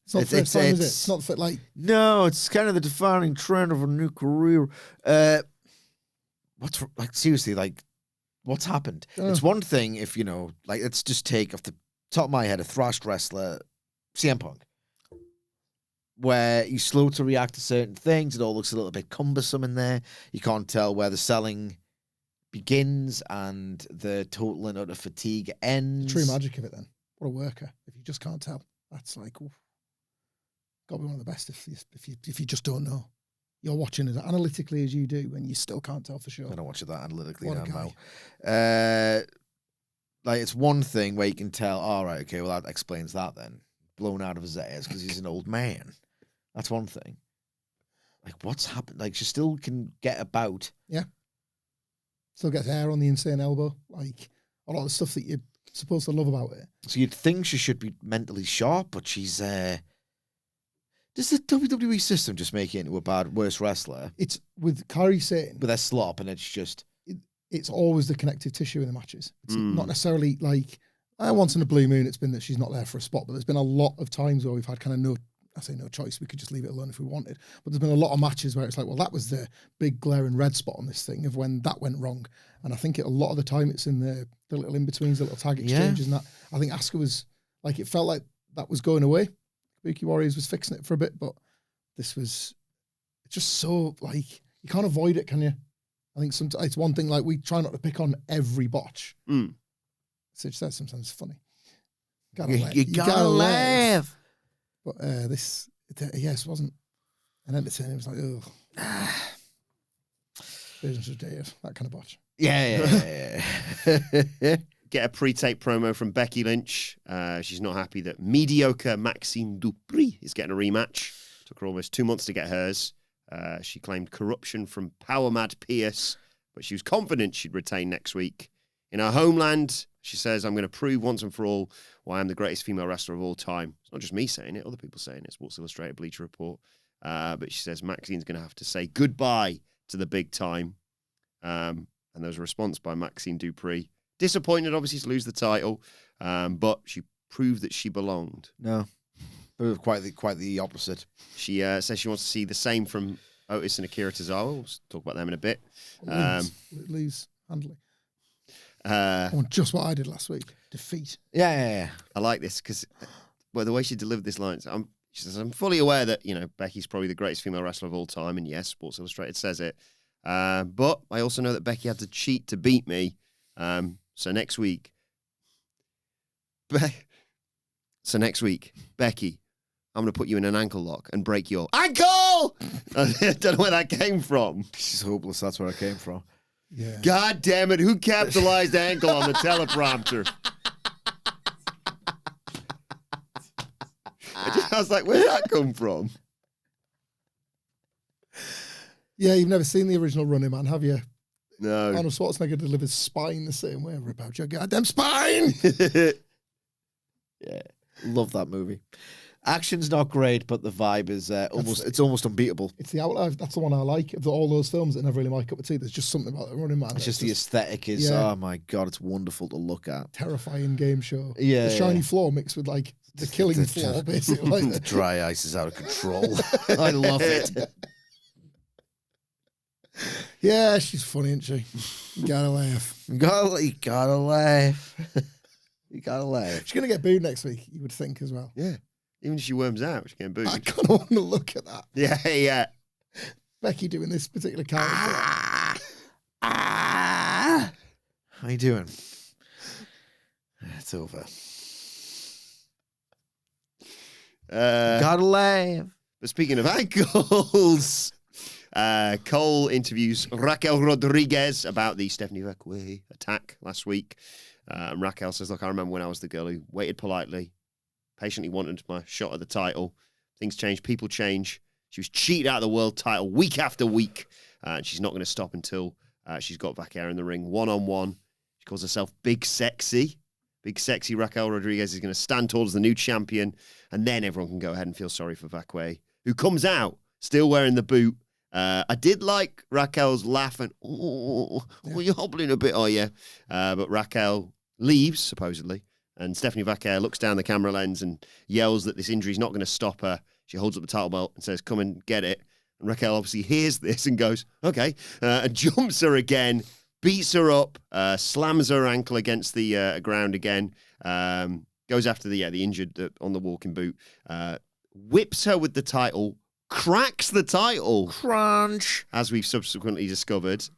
It's not the first time, is it? It's not like... No, it's kind of the defining trend of a new career. Seriously, what's happened? It's one thing if, let's just take off the top of my head a thrashed wrestler, CM Punk, where he's slow to react to certain things. It all looks a little bit cumbersome in there. You can't tell where the selling begins and the total and utter fatigue ends. True magic of it then. What a worker. If you just can't tell. That's like, oof. Got to be one of the best if you just don't know. You're watching as analytically as you do and you still can't tell for sure. I don't watch it that analytically What a now. guy. It's one thing where you can tell, all right, okay, well, that explains that then. Blown out of his ears because he's an old man. That's one thing. Like, what's happened? Like, she still can get about. Yeah. Still gets hair on the insane elbow. Like, a lot of the stuff that you're supposed to love about it. So you'd think she should be mentally sharp, but she's... Does the WWE system just make it into a worse wrestler? It's with Kairi Sane. With their slop, and it's just... It's always the connective tissue in the matches. It's not necessarily like... once in a blue moon, it's been that she's not there for a spot, but there's been a lot of times where we've had kind of no choice. We could just leave it alone if we wanted. But there's been a lot of matches where it's like, well, that was the big glaring red spot on this thing of when that went wrong. And I think a lot of the time it's in the little in-betweens, the little tag exchanges and that. I think Asuka was, like, it felt like that was going away. Kabuki Warriors was fixing it for a bit, but this was just so, like, you can't avoid it, can you? I think sometimes it's one thing, like, we try not to pick on every botch. Sidge says sometimes it's funny. You gotta laugh. But this wasn't an entertainer. It was like, business was dead, that kind of botch. Yeah. Get a pre-tape promo from Becky Lynch. She's not happy that mediocre Maxxine Dupri is getting a rematch. Took her almost 2 months to get hers. She claimed corruption from power mad Pearce, but she was confident she'd retain next week. In her homeland, she says, I'm going to prove once and for all why I'm the greatest female wrestler of all time. It's not just me saying it, other people saying it. Sports Illustrated, Bleacher Report. But she says Maxxine's going to have to say goodbye to the big time. And there was a response by Maxxine Dupri. Disappointed, obviously, to lose the title, but she proved that she belonged. No, but quite the opposite. She says she wants to see the same from Otis and Akira Tozawa. We'll talk about them in a bit. Lose handily. I want just what I did last week. Defeat. Yeah. I like this because the way she delivered this line, She says, I'm fully aware that, Becky's probably the greatest female wrestler of all time. And yes, Sports Illustrated says it. But I also know that Becky had to cheat to beat me. So next week, Becky, I'm going to put you in an ankle lock and break your ankle! I don't know where that came from. She's hopeless. That's where I came from. Yeah. God damn it. Who capitalized ankle on the teleprompter? I was like, where'd that come from? Yeah, you've never seen the original Running Man, have you? No. Arnold Schwarzenegger delivers spine the same way. We're about your goddamn spine! Yeah. Love that movie. Action's not great, but the vibe is almost unbeatable. It's the outlier. That's the one I like. Of all those films that never really my cup of tea, there's just something about the Running Man. It's just the aesthetic is, oh my God, it's wonderful to look at. Terrifying game show. Yeah. The shiny floor mixed with like the killing floor, basically. Like the dry ice is out of control. I love it. Yeah, she's funny, isn't she? You gotta laugh. You gotta laugh. You gotta laugh. She's gonna get booed next week, you would think as well. Yeah. Even if she worms out, she's getting booed. I kind of want to look at that. Yeah. Becky doing this particular character. How you doing? It's over. Gotta laugh. But speaking of ankles, Cole interviews Raquel Rodriguez about the Stephanie Vaquer attack last week. And Raquel says, look, I remember when I was the girl who waited politely, patiently wanted my shot at the title. Things change, people change. She was cheated out of the world title week after week. And she's not going to stop until she's got Vaquer in the ring one-on-one. She calls herself Big Sexy. Big Sexy Raquel Rodriguez is going to stand tall as the new champion. And then everyone can go ahead and feel sorry for Vaquer, who comes out still wearing the boot. I did like Raquel's laugh and, you're hobbling a bit, are you? But Raquel leaves, supposedly. And Stephanie Vaquer looks down the camera lens and yells that this injury is not going to stop her. She holds up the title belt and says, come and get it. And Raquel obviously hears this and goes, okay, and jumps her again, beats her up, slams her ankle against the ground again, goes after the injured on the walking boot, whips her with the title, cracks the title. Crunch. As we've subsequently discovered.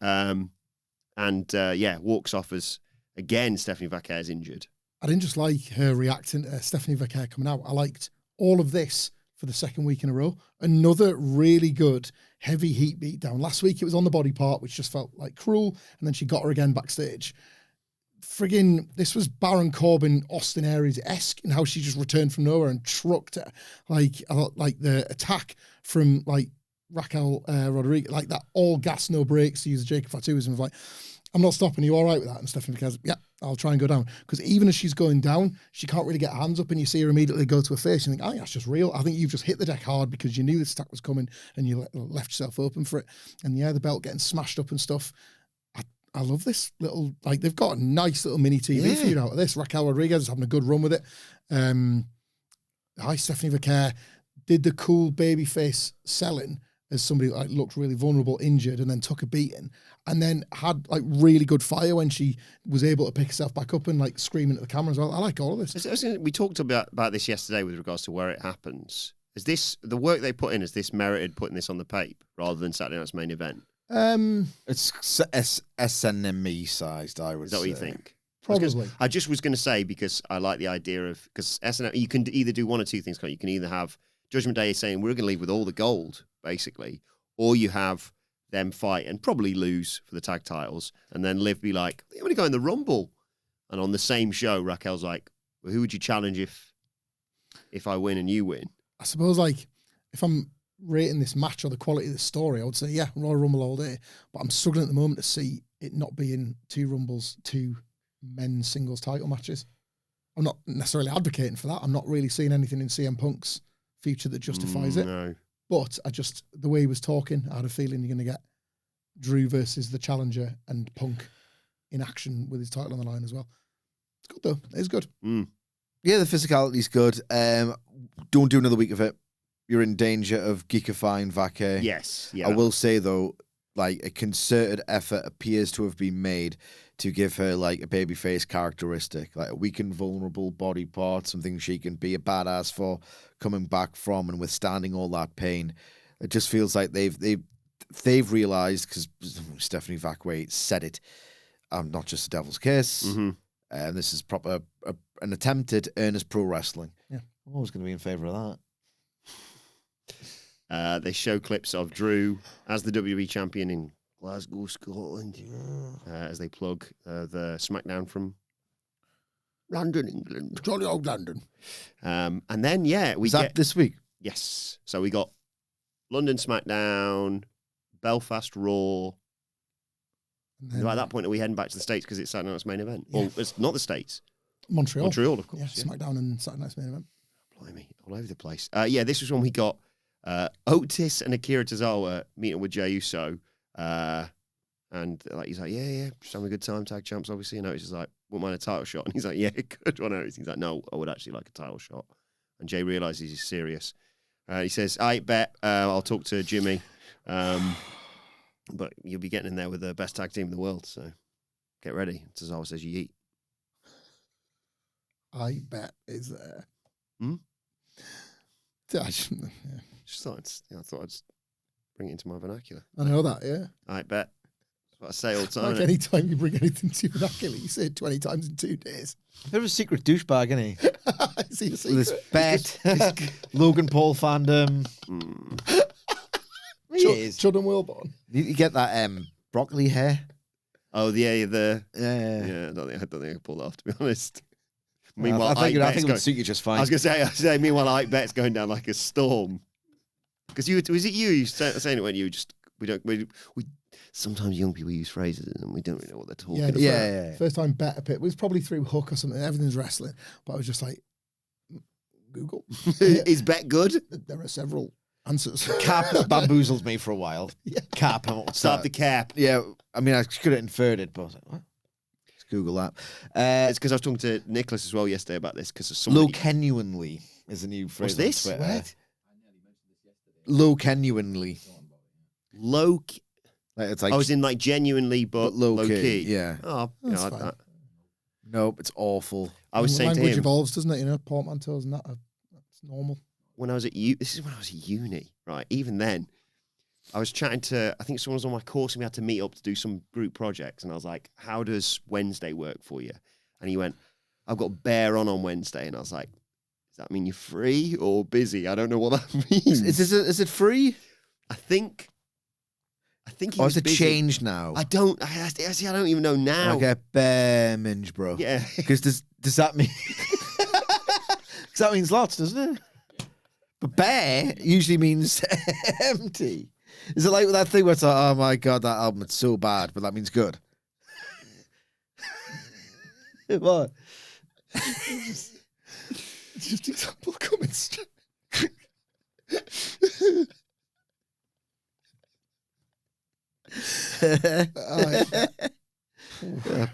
Walks off as, again, Stephanie Vaquer is injured. I didn't just like her reacting to Stephanie Vaquer coming out. I liked all of this for the second week in a row. Another really good heavy heat beat down. Last week it was on the body part, which just felt like cruel, and then she got her again backstage. Friggin', this was Baron Corbin, Austin Aries-esque in how she just returned from nowhere and trucked her. Like the attack from like Raquel Rodriguez, like that all gas, no brakes, to use the Jacob Fatuism of like, I'm not stopping. Are you all right with that? And Stephanie Vaquer's, yeah, I'll try and go down. Because even as she's going down, she can't really get her hands up, and you see her immediately go to her face. And you think, I think that's just real. I think you've just hit the deck hard because you knew this attack was coming and you left yourself open for it. And yeah, the belt getting smashed up and stuff. I love this little, like, they've got a nice little mini TV feud out of this. Raquel Rodriguez is having a good run with it. Stephanie Vaquer did the cool babyface selling as somebody that, like, looked really vulnerable, injured, and then took a beating, and then had like really good fire when she was able to pick herself back up and like screaming at the camera as well. I like all of this. We talked about this yesterday with regards to where it happens. Is this the work they put in? Is this merited putting this on the tape rather than Saturday night's main event? It's SNME sized, I would say. Is that what you think? Probably. I just was going to say, because I like the idea of, because SNM, you can either do one or two things. You can either have Judgment Day saying we're going to leave with all the gold, basically, or you have them fight and probably lose for the tag titles, and then Liv be like, I'm going to go in the Rumble. And on the same show, Raquel's like, well, who would you challenge if I win and you win? I suppose, like, if I'm rating this match or the quality of the story, I would say, yeah, Royal Rumble all day. But I'm struggling at the moment to see it not being two Rumbles, two men's singles title matches. I'm not necessarily advocating for that. I'm not really seeing anything in CM Punk's future that justifies it. No. But the way he was talking, I had a feeling you're going to get Drew versus the challenger and Punk in action with his title on the line as well. It's good, though. It's good. Yeah, the physicality's good. Don't do another week of it. You're in danger of geekifying Vaquer. Yes. Yeah. I will say, though, like a concerted effort appears to have been made to give her like a babyface characteristic, like a weak and vulnerable body part, something she can be a badass for, coming back from and withstanding all that pain. It just feels like they've realized, because Stephanie Vaquer said it, I'm not just a devil's kiss. And this is proper an attempted earnest pro wrestling. Yeah, I'm always going to be in favor of that. They show clips of Drew as the WWE champion in Glasgow, Scotland, as they plug the SmackDown from London, England. Jolly old London. And then, we Is that get... this week? Yes. So we got London SmackDown, Belfast Raw. Then, At that point, are we heading back to the States because it's Saturday Night's main event? Yeah. Well, it's not the States. Montreal. Montreal, of course. Yeah, SmackDown and Saturday Night's main event. Blimey, all over the place. This was when we got Otis and Akira Tozawa meeting with Jey Uso. And like he's like, yeah, just having a good time, tag champs, obviously. And Otis is like, wouldn't mind a title shot. And he's like, yeah, good one, Otis. He's like, no, I would actually like a title shot. And Jey realizes he's serious. He says, I bet I'll talk to Jimmy. But you'll be getting in there with the best tag team in the world, so get ready. Tozawa says you eat. I bet is there. I shouldn't, yeah. Just thought I thought I'd just bring it into my vernacular. I know that, yeah. I bet. That's what I say all the time. Like any time you bring anything to your vernacular, you say it 20 times in 2 days. Bit of a secret douchebag, isn't he? I see the With secret. this bet, Logan Paul fandom. He is. Chud and Wilbourn. You get that broccoli hair. Oh, yeah. Yeah. I don't think I pulled that off, to be honest. Meanwhile, I think it would suit you just fine. I was going to say, meanwhile, I bet it's going down like a storm. Because was it you saying it when you just, we sometimes young people use phrases and we don't really know what they're talking about. Yeah. First time bet a bit. It was probably through Hook or something. Everything's wrestling. But I was just like, Google. Is bet good? There are several answers. Cap bamboozled me for a while. Yeah. Cap. Start the cap. Yeah, I mean, I could have inferred it, but I was like, what? Let's Google that. It's because I was talking to Nicholas as well yesterday about this because somebody... Low genuinely is a new phrase. What's this? On Twitter. What? Low genuinely. Low... Like, it's like, I was in like genuinely, but low key. Yeah. Oh, That's I fine. that. Nope, it's awful. I was saying to Language him evolves, doesn't it? You know, portmanteaus and that. That's normal. when I was at this is when I was at uni, right? Even then, I was chatting to, I think someone was on my course and we had to meet up to do some group projects. And I was like, how does Wednesday work for you? And he went, I've got bear on Wednesday. And I was like, does that mean you're free or busy? I don't know what that means. Is it free? I think he Or was is it busy. changed now? I don't even know now. Okay, bear minge, bro. Yeah. Because does that mean... Because that means lots, doesn't it? But bear usually means empty. Is it like that thing where it's like, oh my God, that album, it's so bad, but that means good? What? It's just example coming straight.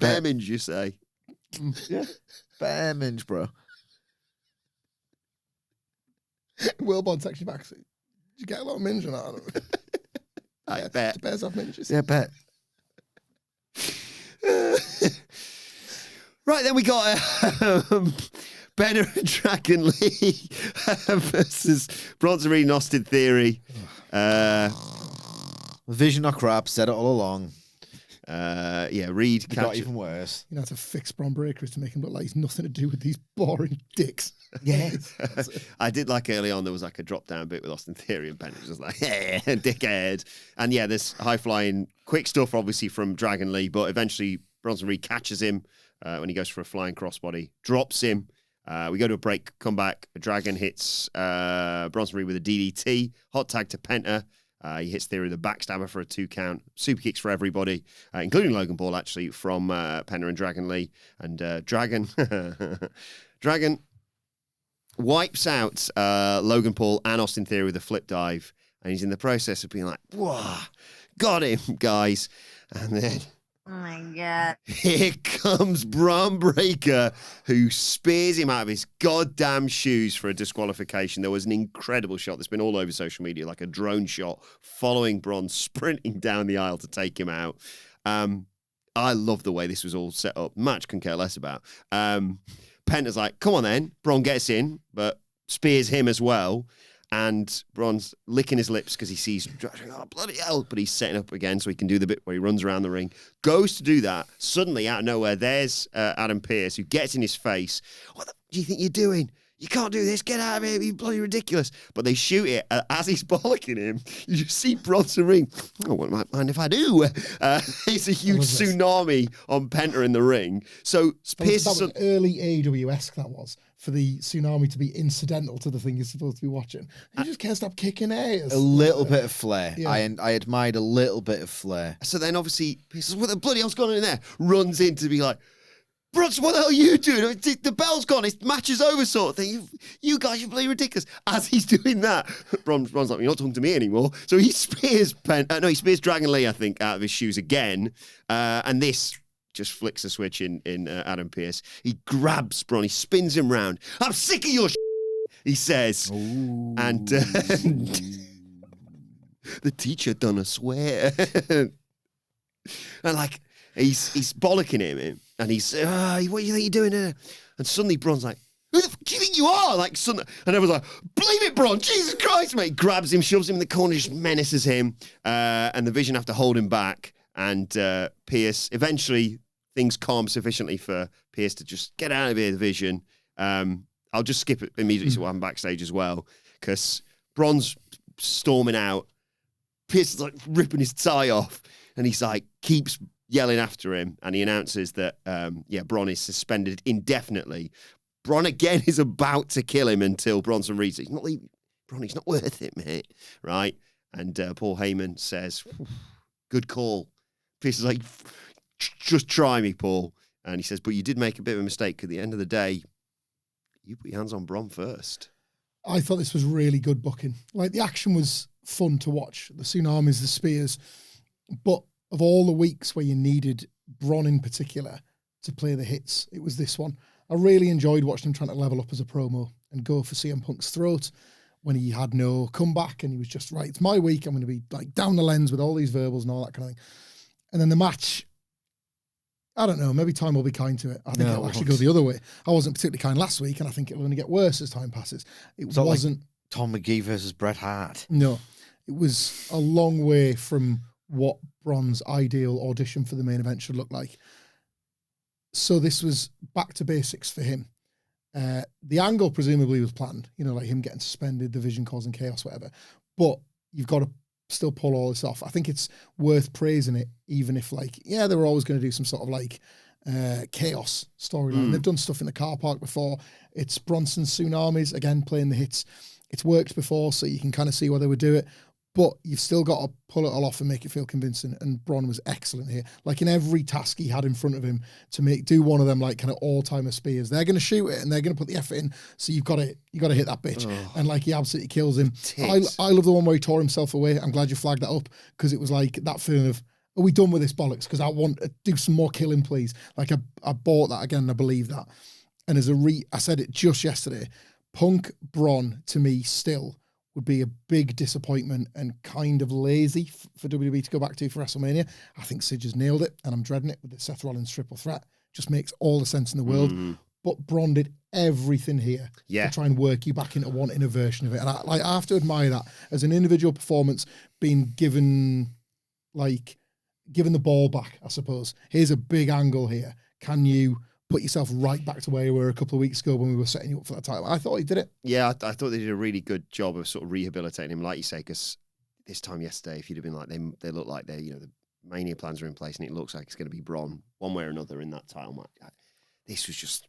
Bear minge, you say? Yeah. Bear minge, bro. Wilbourn texted you back. Did you get a lot of minge on that? I bet. Do bears have minges? Yeah, bet. Right, then we got Banner and Dragon Lee versus Bronson Reed and Austin Theory. Vision or crap, said it all along. Reed It got catch. even worse. You know how to fix Bron Breakers to make him look like he's nothing to do with these boring dicks. Yeah. I did like early on, there was like a drop down bit with Austin Theory and Banner was just like, hey, dickhead. And yeah, there's high flying, quick stuff obviously from Dragon Lee, but eventually Bronson Reed catches him when he goes for a flying crossbody, drops him. We go to a break, come back. Dragon hits Bronson Reed with a DDT, hot tag to Penta. He hits Theory with a backstabber for a 2 count. Super kicks for everybody, including Logan Paul, actually, from Penta and Dragon Lee. And Dragon wipes out Logan Paul and Austin Theory with a flip dive. And he's in the process of being like, whoa, got him, guys. And then Oh my God. Here comes Braun Breaker, who spears him out of his goddamn shoes for a disqualification. There was an incredible shot that's been all over social media, like a drone shot, following Braun sprinting down the aisle to take him out. I love the way this was all set up. Match can care less about. Penta's like, come on then. Braun gets in, but spears him as well. And Braun's licking his lips because he sees, oh, bloody hell, but he's setting up again so he can do the bit where he runs around the ring. Goes to do that. Suddenly, out of nowhere, there's Adam Pearce, who gets in his face. What do you think you're doing? You can't do this. Get out of here. You're bloody ridiculous. But they shoot it. As he's bollocking him, you just see Bronson ring. Oh, what might mind if I do? It's a huge tsunami on Penta in the ring. So Pearce that was early AEW-esque, that was, for the tsunami to be incidental to the thing you're supposed to be watching. You just can't stop kicking ass. A little bit of flair. Yeah. I admired a little bit of flair. So then obviously, Pearce says, what the bloody hell's going on in there? Runs in to be like, Bronson, what the hell are you doing? The bell's gone. It's match is over sort of thing. You guys, you're bloody ridiculous. As he's doing that, Braun's like, you're not talking to me anymore. So he spears he spears Dragon Lee, I think, out of his shoes again. And this just flicks the switch in Adam Pearce. He grabs Braun. He spins him round. I'm sick of your he says. Ooh. And the teacher done a swear. And like, he's bollocking him. And he's, what do you think you're doing here? And suddenly Braun's like, who the fuck do you think you are? Like, suddenly, and everyone's like, believe it, Braun, Jesus Christ, mate. Grabs him, shoves him in the corner, just menaces him. And the Vision have to hold him back. And Pearce, eventually, things calm sufficiently for Pearce to just get out of here, the Vision. I'll just skip it immediately to what happened backstage as well. Because Braun's storming out. Pearce is like ripping his tie off. And he's like, keeps yelling after him, and he announces that, Braun is suspended indefinitely. Braun again is about to kill him until Bronson reads it. He's not leaving. Braun, he's not worth it, mate. Right? And Paul Heyman says, good call. Pearce is like, just try me, Paul. And he says, but you did make a bit of a mistake. At the end of the day, you put your hands on Braun first. I thought this was really good booking. Like, the action was fun to watch. The tsunamis, the spears. But of all the weeks where you needed Braun in particular to play the hits, it was this one. I really enjoyed watching him trying to level up as a promo and go for CM Punk's throat when he had no comeback and he was just, right, it's my week. I'm going to be like down the lens with all these verbals and all that kind of thing. And then the match, I don't know, maybe time will be kind to it. I think it'll actually go the other way. I wasn't particularly kind last week, and I think it'll only get worse as time passes. It wasn't like Tom McGee versus Bret Hart. No, it was a long way from what Braun's ideal audition for the main event should look like. So this was back to basics for him. The angle presumably was planned, like him getting suspended, the Vision causing chaos, whatever. But you've got to still pull all this off. I think it's worth praising it, even if they were always going to do some sort of chaos storyline. They've done stuff in the car park before. It's Bronson's Tsunamis, again, playing the hits. It's worked before, so you can kind of see why they would do it. But you've still got to pull it all off and make it feel convincing. And Braun was excellent here. Like, in every task he had in front of him to do one of them kind of all-timer spears. They're going to shoot it and they're going to put the effort in. So you've got to hit that bitch. Oh. And he absolutely kills him. I love the one where he tore himself away. I'm glad you flagged that up, because it was like that feeling of, are we done with this bollocks? Because I want to do some more killing, please. I bought that again and I believe that. And I said it just yesterday, Punk Braun to me still would be a big disappointment and kind of lazy for WWE to go back to for WrestleMania. I think Sid just nailed it, and I'm dreading it with the Seth Rollins triple threat. Just makes all the sense in the world. But Braun did everything here to try and work you back into wanting a version of it. And I have to admire that as an individual performance, being given the ball back, I suppose. Here's a big angle here. Can you put yourself right back to where you were a couple of weeks ago when we were setting you up for that title? I thought he did it. Yeah, I thought they did a really good job of sort of rehabilitating him, like you say, because this time yesterday, if you'd have been like, they look like the Mania plans are in place and it looks like it's going to be Braun one way or another in that title match. This was just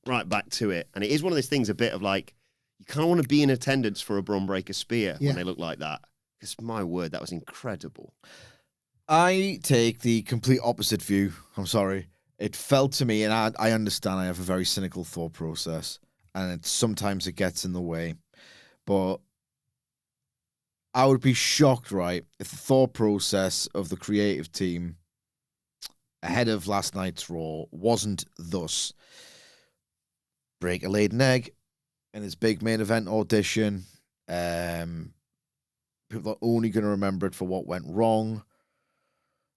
right back to it. And it is one of those things a bit of you kind of want to be in attendance for a Braun Breaker spear when they look like that. Because my word, that was incredible. I take the complete opposite view. I'm sorry. It felt to me, and I understand I have a very cynical thought process, and sometimes it gets in the way, but I would be shocked, right, if the thought process of the creative team ahead of last night's Raw wasn't thus Breaker laid an egg in his big main event audition. People are only going to remember it for what went wrong.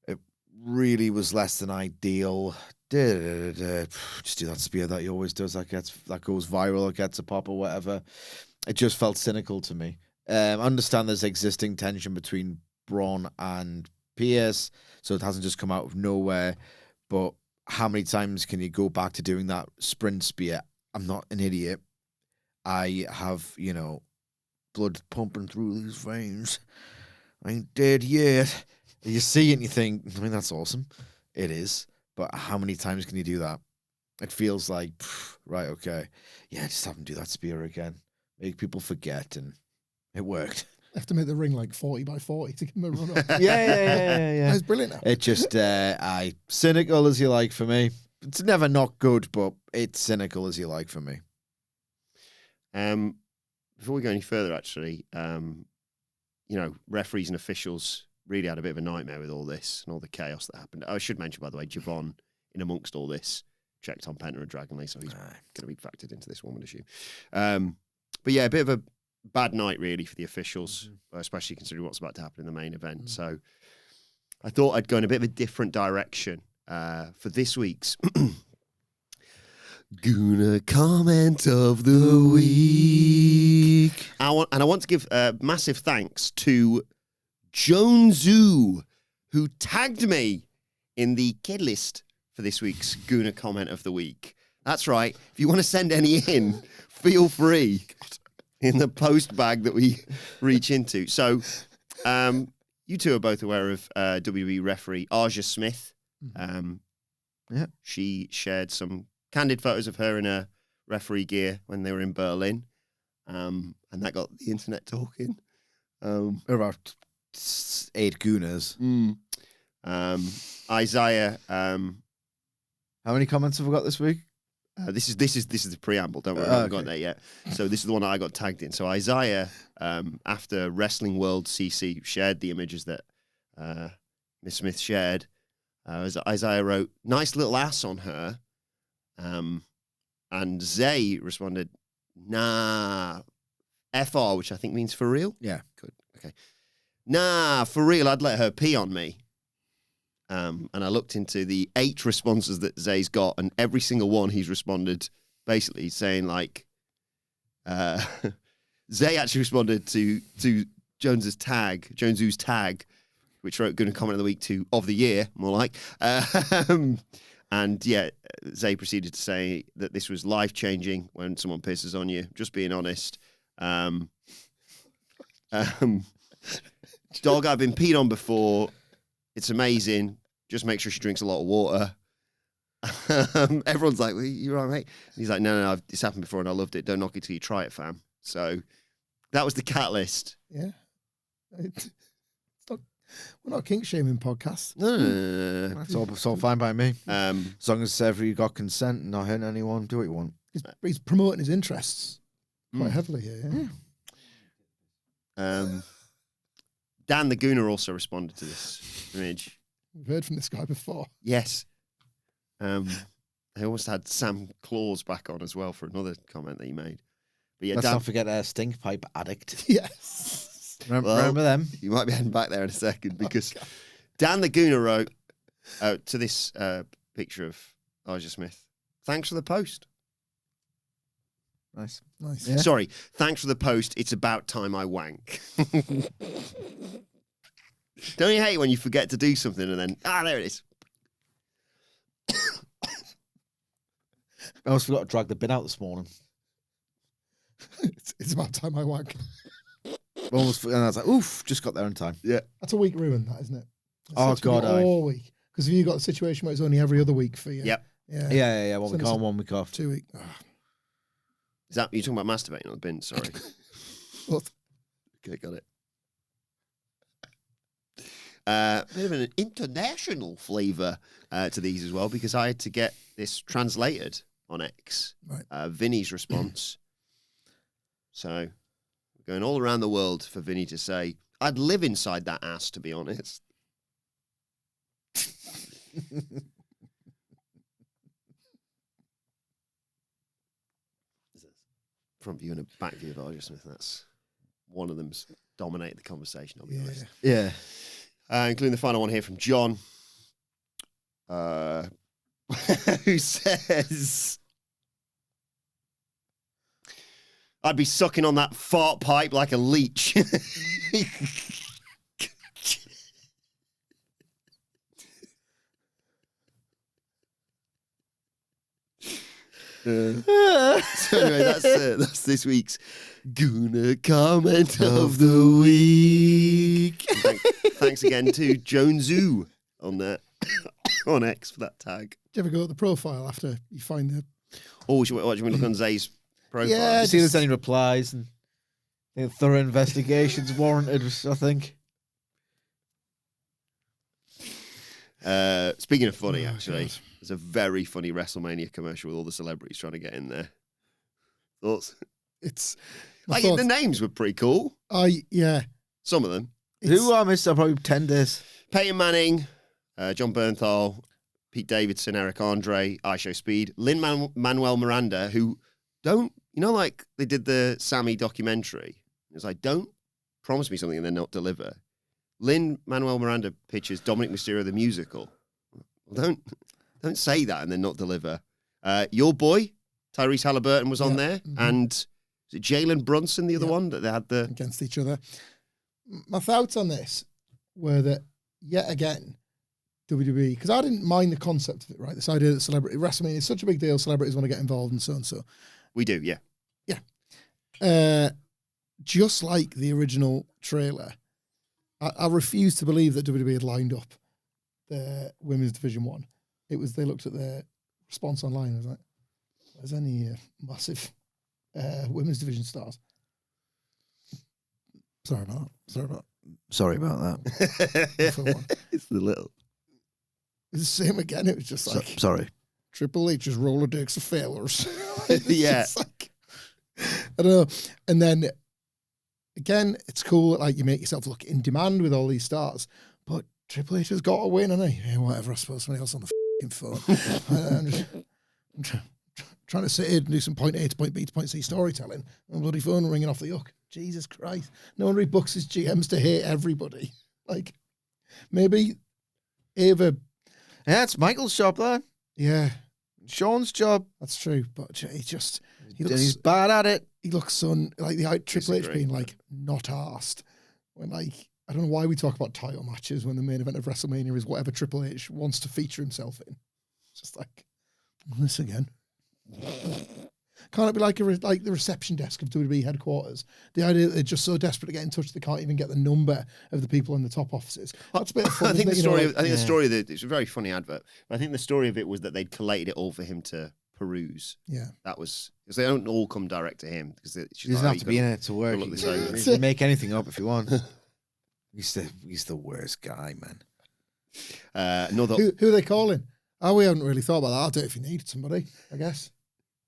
It really was less than ideal. Just do that spear that he always does. That goes viral. It gets a pop or whatever. It just felt cynical to me. I understand there's existing tension between Braun and Pearce, so it hasn't just come out of nowhere. But how many times can you go back to doing that sprint spear? I'm not an idiot. I have, blood pumping through these veins. I ain't dead yet. You see it and you think, that's awesome. It is. But how many times can you do that? It feels like, right, okay. Yeah, just have him do that spear again. Make people forget, and it worked. Have to make the ring like 40 by 40 to give him a run up. Yeah. That's brilliant. Now. It just, cynical as you like for me. It's never not good, but it's cynical as you like for me. Before we go any further, actually, referees and officials really had a bit of a nightmare with all this and all the chaos that happened. I should mention, by the way, Javon, in amongst all this, checked on Penta and Dragon Lee, so he's going to be factored into this one, would assume. But yeah, a bit of a bad night, really, for the officials, especially considering what's about to happen in the main event. So I thought I'd go in a bit of a different direction for this week's Gooner comment of the week. I want to give massive thanks to Jonesu, who tagged me in the kid list for this week's Gooner comment of the week. That's right. If you want to send any in, feel free in the post bag that we reach into. So, you two are both aware of WWE referee Arja Smith. Yeah. She shared some candid photos of her in her referee gear when they were in Berlin. And that got the internet talking. About 8 Gooners. Isaiah. How many comments have we got this week? This is the preamble. Don't worry, I haven't got there yet. So this is the one that I got tagged in. So Isaiah, after Wrestling World CC shared the images that Miss Smith shared, Isaiah wrote, "Nice little ass on her," and Zay responded, "Nah, FR," which I think means for real. Yeah, good. Okay, nah, for real. I'd let her pee on me. And I looked into the 8 responses that Zay's got, and every single one he's responded basically saying like, Zay actually responded to Jonesu's tag, which wrote "Good comment of the week" to "of the year," more like. And yeah, Zay proceeded to say that this was life changing when someone pisses on you. Just being honest. Dog, I've been peed on before. It's amazing. Just make sure she drinks a lot of water. Everyone's like, well, "You're all right, mate." And he's like, no, it's happened before and I loved it. Don't knock it till you try it, fam. So that was the catalyst. Yeah. We're not a kink shaming podcast. No. It's all fine by me. As long as you got consent and not hurting anyone, do what you want. He's promoting his interests quite heavily here. Yeah. Dan the Gooner also responded to this image. We've heard from this guy before. Yes. I almost had Sam Claus back on as well for another comment that he made. But yeah, Let's Dan, not forget Stink Pipe Addict. Yes. Remember them? You might be heading back there in a second because Dan the Gooner wrote to this picture of Arja Smith, "Thanks for the post." Nice. Yeah. Sorry, thanks for the post. It's about time I wank. Don't you hate it when you forget to do something and then, there it is. I almost forgot to drag the bin out this morning. It's about time I wank. And I was like, oof, just got there in time. Yeah. That's a week ruined, that, isn't it? Oh, God. All week. Because if you got a situation where it's only every other week for you. Yep. Yeah. 1 week on, 1 week off. 2 weeks. Is that, you're talking about masturbating on the bin? Sorry. What? Okay, got it. Bit of an international flavour to these as well, because I had to get this translated on X. Right. Vinny's response. So we're going all around the world for Vinny to say, "I'd live inside that ass, to be honest." front view and a back view of RJ Smith. That's one of them's dominated the conversation, I'll be honest. Yeah. Including the final one here from John, who says, I'd be sucking on that fart pipe like a leech. So anyway, that's this week's Gooner comment of the week. Thanks again to Jonesu on that on X for that tag. Do you ever go to the profile after you find the? Oh, should we look on Zay's profile? Yeah, See if there's any replies, and I think thorough investigations warranted, I think. Speaking of funny, actually, God. there's a very funny WrestleMania commercial with all the celebrities trying to get in there. Thoughts? It's Like, the names were pretty cool. yeah. Some of them. Who I missed? Probably 10 days. Peyton Manning, John Bernthal, Pete Davidson, Eric Andre, iShow Speed, Lin-Manuel Miranda, who don't, like they did the Sammy documentary. It's like, don't promise me something and then not deliver. Lin-Manuel Miranda pitches Dominic Mysterio the musical. Well, don't say that and then not deliver. Your boy, Tyrese Halliburton, was on there. Mm-hmm. And is it Jalen Brunson, the other one, that they had the... Against each other. My thoughts on this were that, yet again, WWE, because I didn't mind the concept of it, right? This idea that celebrity WrestleMania is such a big deal, celebrities want to get involved and so and so. We do, yeah. Yeah. Just like the original trailer, I refuse to believe that WWE had lined up the Women's Division 1. It was, they looked at their response online and was like, there's any massive Women's Division stars. Sorry about that. It's the little... It's the same again. It was just like, Sorry. Triple H's roller dicks of failures. Yeah. Like, I don't know. And then again, it's cool. Like, you make yourself look in demand with all these stars, but Triple H has got to win, hasn't he? Yeah, whatever. I suppose somebody else on the phone. I'm trying to sit here and do some point A to point B to point C storytelling. And bloody phone ringing off the hook. Jesus Christ. No one rebooks his GMs to hate everybody. Like, maybe Ava. Yeah, it's Michael's job, there. Yeah, Sean's job. that's true. But He's bad at it. he looks so like the Triple H Disagree. being like not arsed when, like, I don't know why we talk about title matches when the main event of WrestleMania is whatever Triple H wants to feature himself in. It's just like, this again. Can't it be like like the reception desk of WWE headquarters? The idea that they're just so desperate to get in touch they can't even get the number of the people in the top offices. That's a bit of fun. I think the isn't it? story. The story of it's a very funny advert. But I think the story of it was that they'd collated it all for him to peruse. Yeah. That was because they don't all come direct to him because He doesn't have to be in it to work. look You this over. can make anything up if you want. He's the worst guy, man. Another. Who are they calling? Oh, we haven't really thought about that. I'll do it if you need somebody, I guess.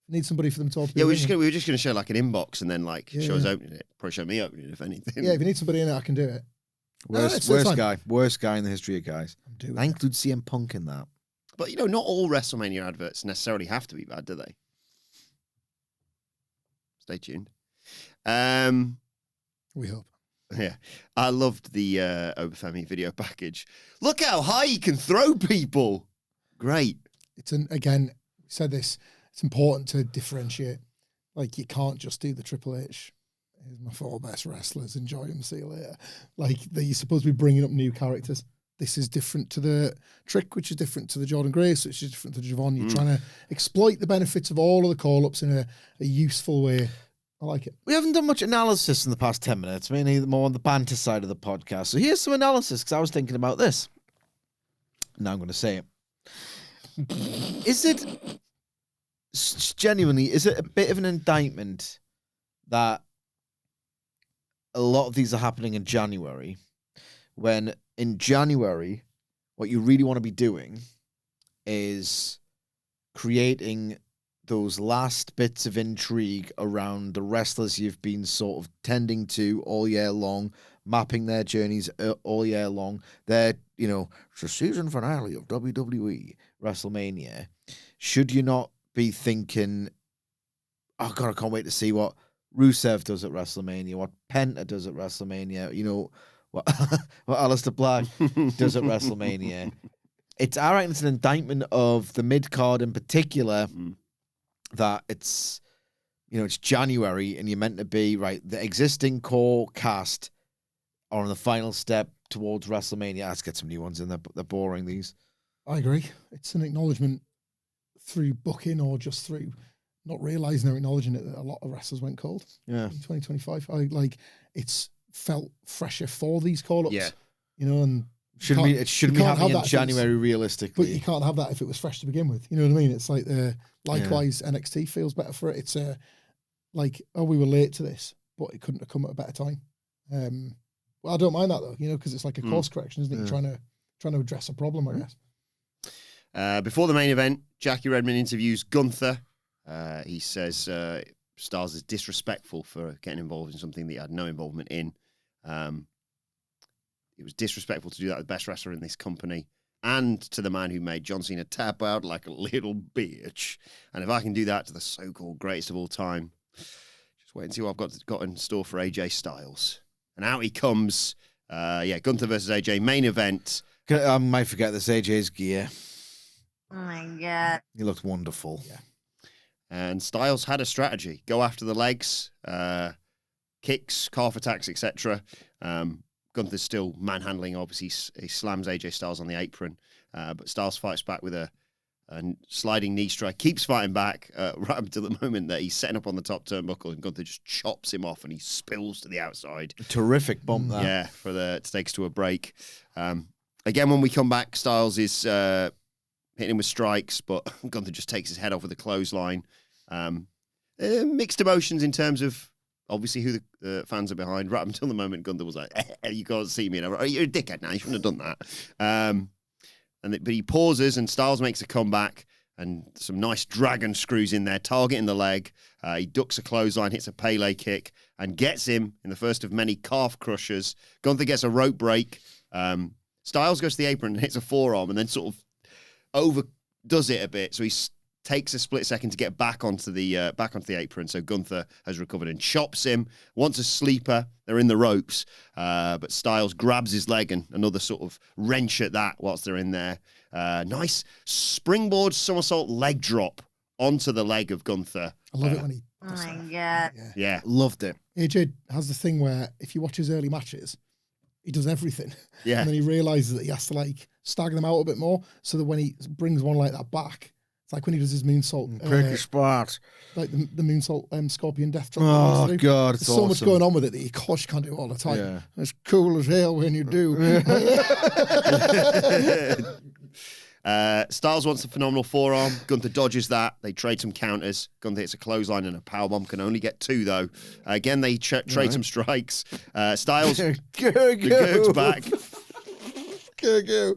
Need somebody for them to all. Yeah, we were just gonna show like an inbox and then like Yeah. show us opening it. Probably show me opening it if anything. Yeah, if you need somebody in it, I can do it. Worst it's fine. guy. Worst guy in the history of guys. I'm doing I it. include CM Punk in that. But not all WrestleMania adverts necessarily have to be bad, do they? Stay tuned. We hope. Yeah, I loved the Oba Femi video package. Look how high he can throw people. Great. It's again, we said this. It's important to differentiate. Like, you can't just do the Triple H. Here's my 4 best wrestlers. Enjoy them. See you later. Like, you're supposed to be bringing up new characters. This is different to the Trick, which is different to the Jordan Grace, which is different to the Javon. You're trying to exploit the benefits of all of the call-ups in a useful way. I like it. We haven't done much analysis in the past 10 minutes, mainly more on the banter side of the podcast. So here's some analysis, because I was thinking about this. Now I'm going to say it. Is it a bit of an indictment that a lot of these are happening in January, when in January, what you really want to be doing is creating those last bits of intrigue around the wrestlers you've been sort of tending to all year long, mapping their journeys all year long. It's the season finale of WWE WrestleMania. Should you not be thinking, oh God, I can't wait to see what Rusev does at WrestleMania, what Penta does at WrestleMania, you know, what Aleister Black does at WrestleMania. I reckon it's an indictment of the mid-card in particular that it's, you know, it's January and you're meant to be, right, the existing core cast are on the final step towards WrestleMania. Let's get some new ones in there, but they're boring, these. I agree. It's an acknowledgement through booking or just through not realizing or acknowledging it that a lot of wrestlers went cold in 2025. It's felt fresher for these call-ups. Yeah. You know, and it shouldn't be happening in January realistically. But you can't have that if it was fresh to begin with. You know what I mean? It's like likewise NXT feels better for it. It's we were late to this, but it couldn't have come at a better time. Well, I don't mind that though, you know, because it's like a course correction, isn't it? You're trying to address a problem, I guess. Before the main event, Jackie Redmond interviews Gunther. He says Styles is disrespectful for getting involved in something that he had no involvement in. It was disrespectful to do that to the best wrestler in this company and to the man who made John Cena tap out like a little bitch. And if I can do that to the so-called greatest of all time, just wait and see what I've got in store for AJ Styles. And out he comes. Gunther versus AJ, main event. I might forget this AJ's gear. Oh my God. He looked wonderful. Yeah. And Styles had a strategy. Go after the legs, kicks, calf attacks, etc. Gunther's still manhandling, obviously. He slams AJ Styles on the apron. But Styles fights back with a sliding knee strike. Keeps fighting back right up to the moment that he's setting up on the top turnbuckle and Gunther just chops him off and he spills to the outside. A terrific bump there. Yeah, to take us to a break. Again, when we come back, Styles is hitting him with strikes, but Gunther just takes his head off with a clothesline. Mixed emotions in terms of obviously who the fans are behind. Right up until the moment, Gunther was like, you can't see me. And I'm like, you're a dickhead now. You shouldn't have done that. But he pauses and Styles makes a comeback and some nice dragon screws in there, targeting the leg. He ducks a clothesline, hits a Pele kick, and gets him in the first of many calf crushers. Gunther gets a rope break. Styles goes to the apron and hits a forearm and then sort of overdoes it a bit. So he takes a split second to get back onto the apron. So Gunther has recovered and chops him. Wants a sleeper. They're in the ropes. But Styles grabs his leg and another sort of wrench at that whilst they're in there. Nice springboard somersault leg drop onto the leg of Gunther. I love it when he Oh my God. Yeah. Loved it. AJ has the thing where if you watch his early matches, he does everything. Yeah. And then he realizes that he has to stagger them out a bit more so that when he brings one like that back, it's like when he does his moonsault. Cricket spot. Like the moonsault Scorpion Death Drop. Oh, God, it's There's so much going on with it that you can't do it all the time. Yeah. It's cool as hell when you do. Styles wants a phenomenal forearm. Gunther dodges that. They trade some counters. Gunther hits a clothesline and a powerbomb. Can only get 2, though. Again, they trade some strikes. Styles goes back. Go.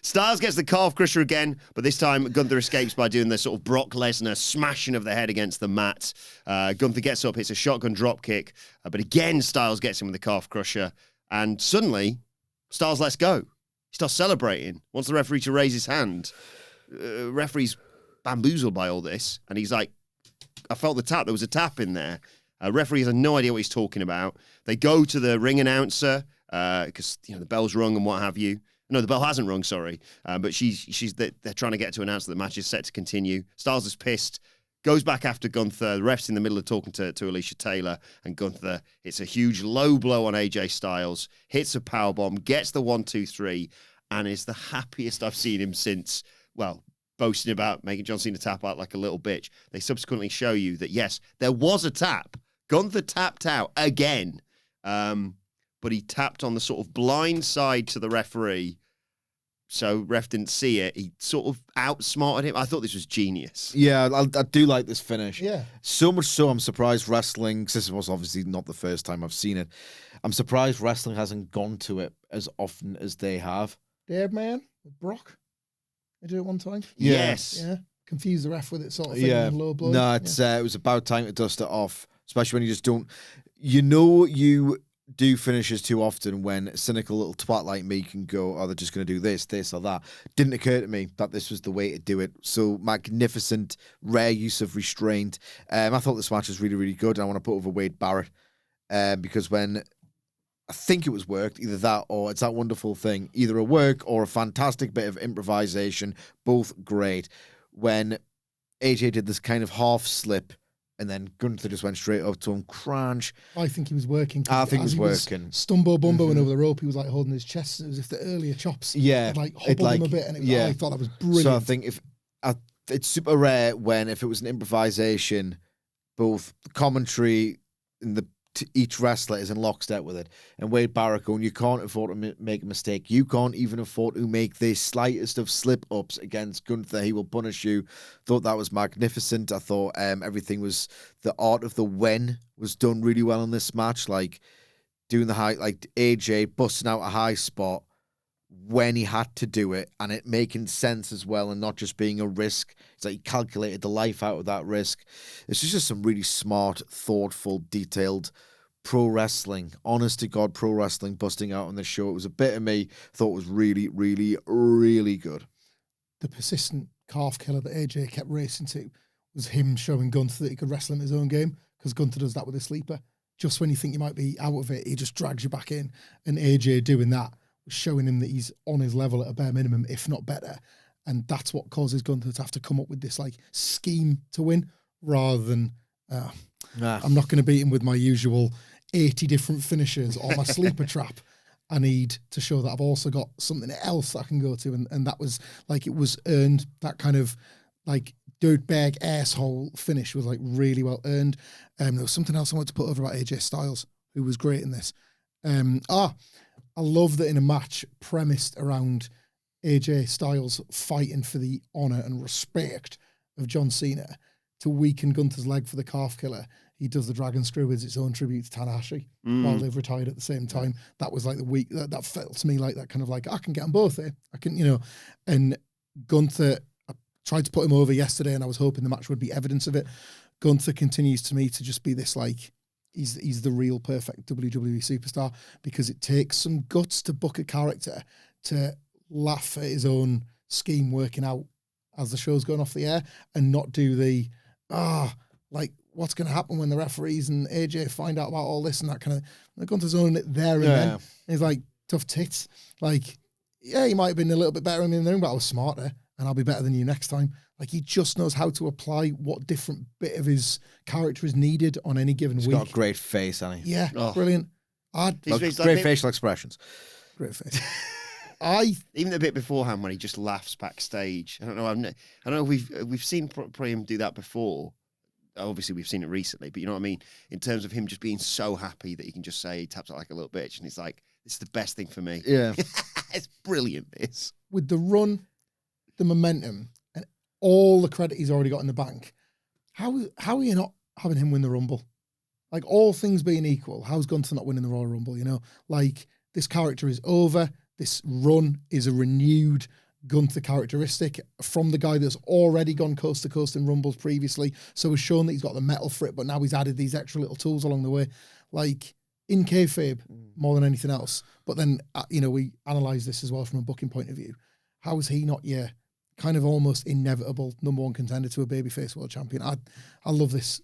Styles gets the calf crusher again, but this time Gunther escapes by doing the sort of Brock Lesnar smashing of the head against the mat. Gunther gets up, hits a shotgun drop kick, but again Styles gets him with the calf crusher, and suddenly Styles lets go. He starts celebrating, wants the referee to raise his hand. Referee's bamboozled by all this, and he's like, I felt the tap, there was a tap in there. Referee has no idea what he's talking about. They go to the ring announcer, because the bell's rung and what have you. No, the bell hasn't rung, sorry. But they're trying to get to announce that the match is set to continue. Styles is pissed, goes back after Gunther. The ref's in the middle of talking to Alicia Taylor, and Gunther hits a huge low blow on AJ Styles, hits a powerbomb, gets the 1-2-3, and is the happiest I've seen him since, boasting about making John Cena tap out like a little bitch. They subsequently show you that, yes, there was a tap. Gunther tapped out again. But he tapped on the sort of blind side to the referee, so ref didn't see it. He sort of outsmarted him. I thought this was genius. Yeah, I do like this finish. Yeah. So much so, I'm surprised wrestling, because this was obviously not the first time I've seen it, I'm surprised wrestling hasn't gone to it as often as they have. Deadman with Brock. They did it one time. Yes. Yeah. Confuse the ref with it sort of thing. Yeah. Low blow. No, it was about time to dust it off, especially when you just don't, you do finishes too often when a cynical little twat like me can go, oh, they're just going to do this, this, or that. Didn't occur to me that this was the way to do it. So magnificent, rare use of restraint. I thought this match was really, really good. And I want to put over Wade Barrett because when I think it was worked, either that or it's that wonderful thing, either a work or a fantastic bit of improvisation, both great. When AJ did this kind of half slip, and then Gunther just went straight up to him, crunch. I think he was working. I think he was was working. Stumbo Bumboing over the rope, he was like holding his chest as if the earlier chops had like hobbled him a bit, and I thought that was brilliant. So I think it's super rare when if it was an improvisation, both the commentary and each wrestler is in lockstep with it. And Wade Barrett going, you can't afford to make a mistake. You can't even afford to make the slightest of slip-ups against Gunther. He will punish you. Thought that was magnificent. I thought everything was, the art of the when was done really well in this match. Like doing the high, like AJ busting out a high spot when he had to do it and it making sense as well and not just being a risk. It's like he calculated the life out of that risk. It's just some really smart, thoughtful, detailed pro wrestling, honest to God pro wrestling busting out on the show. It was a bit of me, thought was really, really, really good. The persistent calf killer that AJ kept racing to was him showing Gunther that he could wrestle in his own game, because Gunther does that with a sleeper. Just when you think you might be out of it, he just drags you back in. And AJ doing that was showing him that he's on his level at a bare minimum, if not better. And that's what causes Gunther to have to come up with this like scheme to win, rather than I'm not going to beat him with my usual 80 different finishers or my sleeper trap. I need to show that I've also got something else that I can go to. And that was like, it was earned. That kind of like dirtbag asshole finish was like really well earned. There was something else I wanted to put over about AJ Styles, who was great in this. I love that in a match premised around AJ Styles fighting for the honor and respect of John Cena to weaken Gunther's leg for the calf killer, he does the dragon screw as its own tribute to Tanahashi while they've retired at the same time. That was like the weak, that felt to me like that kind of like, I can get them both here. I can, and Gunther, I tried to put him over yesterday and I was hoping the match would be evidence of it. Gunther continues to me to just be this like, he's the real perfect WWE superstar, because it takes some guts to book a character to laugh at his own scheme working out as the show's going off the air and not do the, like, what's going to happen when the referees and AJ find out about all this and that kind of, Gunther's owning it there and then. And he's like, tough tits. Like, yeah, he might have been a little bit better in the ring, but I was smarter and I'll be better than you next time. Like, he just knows how to apply what different bit of his character is needed on any given week. He's got a great face, hasn't he? Yeah, brilliant. Great facial expressions. Great face. Even the bit beforehand when he just laughs backstage. I don't know. We've seen probably him do that before. Obviously, we've seen it recently, but you know what I mean? In terms of him just being so happy that he can just say he taps out like a little bitch, and it's like, this is the best thing for me. Yeah. It's brilliant, this. With the run, the momentum, and all the credit he's already got in the bank, how are you not having him win the Rumble? Like, all things being equal, how's Gunther not winning the Royal Rumble, Like, this character is over. This run is a renewed Gunther characteristic from the guy that's already gone coast to coast in Rumbles previously. So he's shown that he's got the metal for it, but now he's added these extra little tools along the way. Like, in kayfabe, more than anything else. But then, we analyse this as well from a booking point of view. How is he not your kind of almost inevitable number one contender to a babyface world champion? I love this.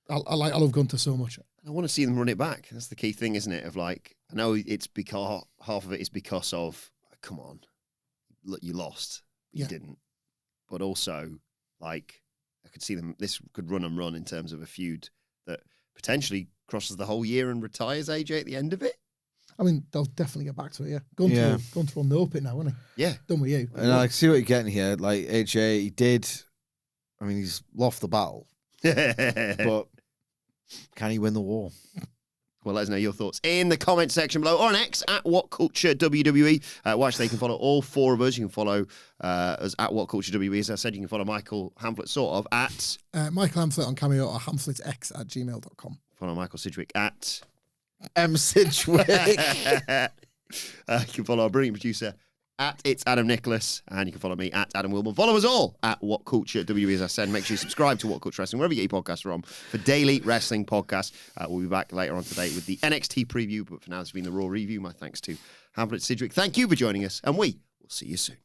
I love Gunther so much. I want to see them run it back. That's the key thing, isn't it? Of like, I know it's because half of it is because of, come on, look, you lost, you didn't. But also, like, I could see them. This could run and run in terms of a feud that potentially crosses the whole year and retires AJ at the end of it. I mean, they'll definitely get back to it. Yeah, Gunther will nope it now, won't he? Yeah, done with you. And I see what you're getting here. Like AJ, he did. I mean, he's lost the battle, but can he win the war? Well, let us know your thoughts in the comment section below or on X at WhatCultureWWE. Watch, they can follow all four of us. You can follow us at WhatCultureWWE. As I said, you can follow Michael Hamflett sort of at... Michael Hamflett on Cameo or HamflettX@gmail.com. Follow Michael Sidgwick at... Sidgwick. You can follow our brilliant producer, at It's Adam Nicholas, and you can follow me at Adam Wilbourn. Follow us all at What Culture WWE, as I said. Make sure you subscribe to What Culture Wrestling, wherever you get your podcasts from, for daily wrestling podcasts. We'll be back later on today with the NXT preview, but for now, it's been the Raw review. My thanks to Hamflett, Sidgwick. Thank you for joining us, and we will see you soon.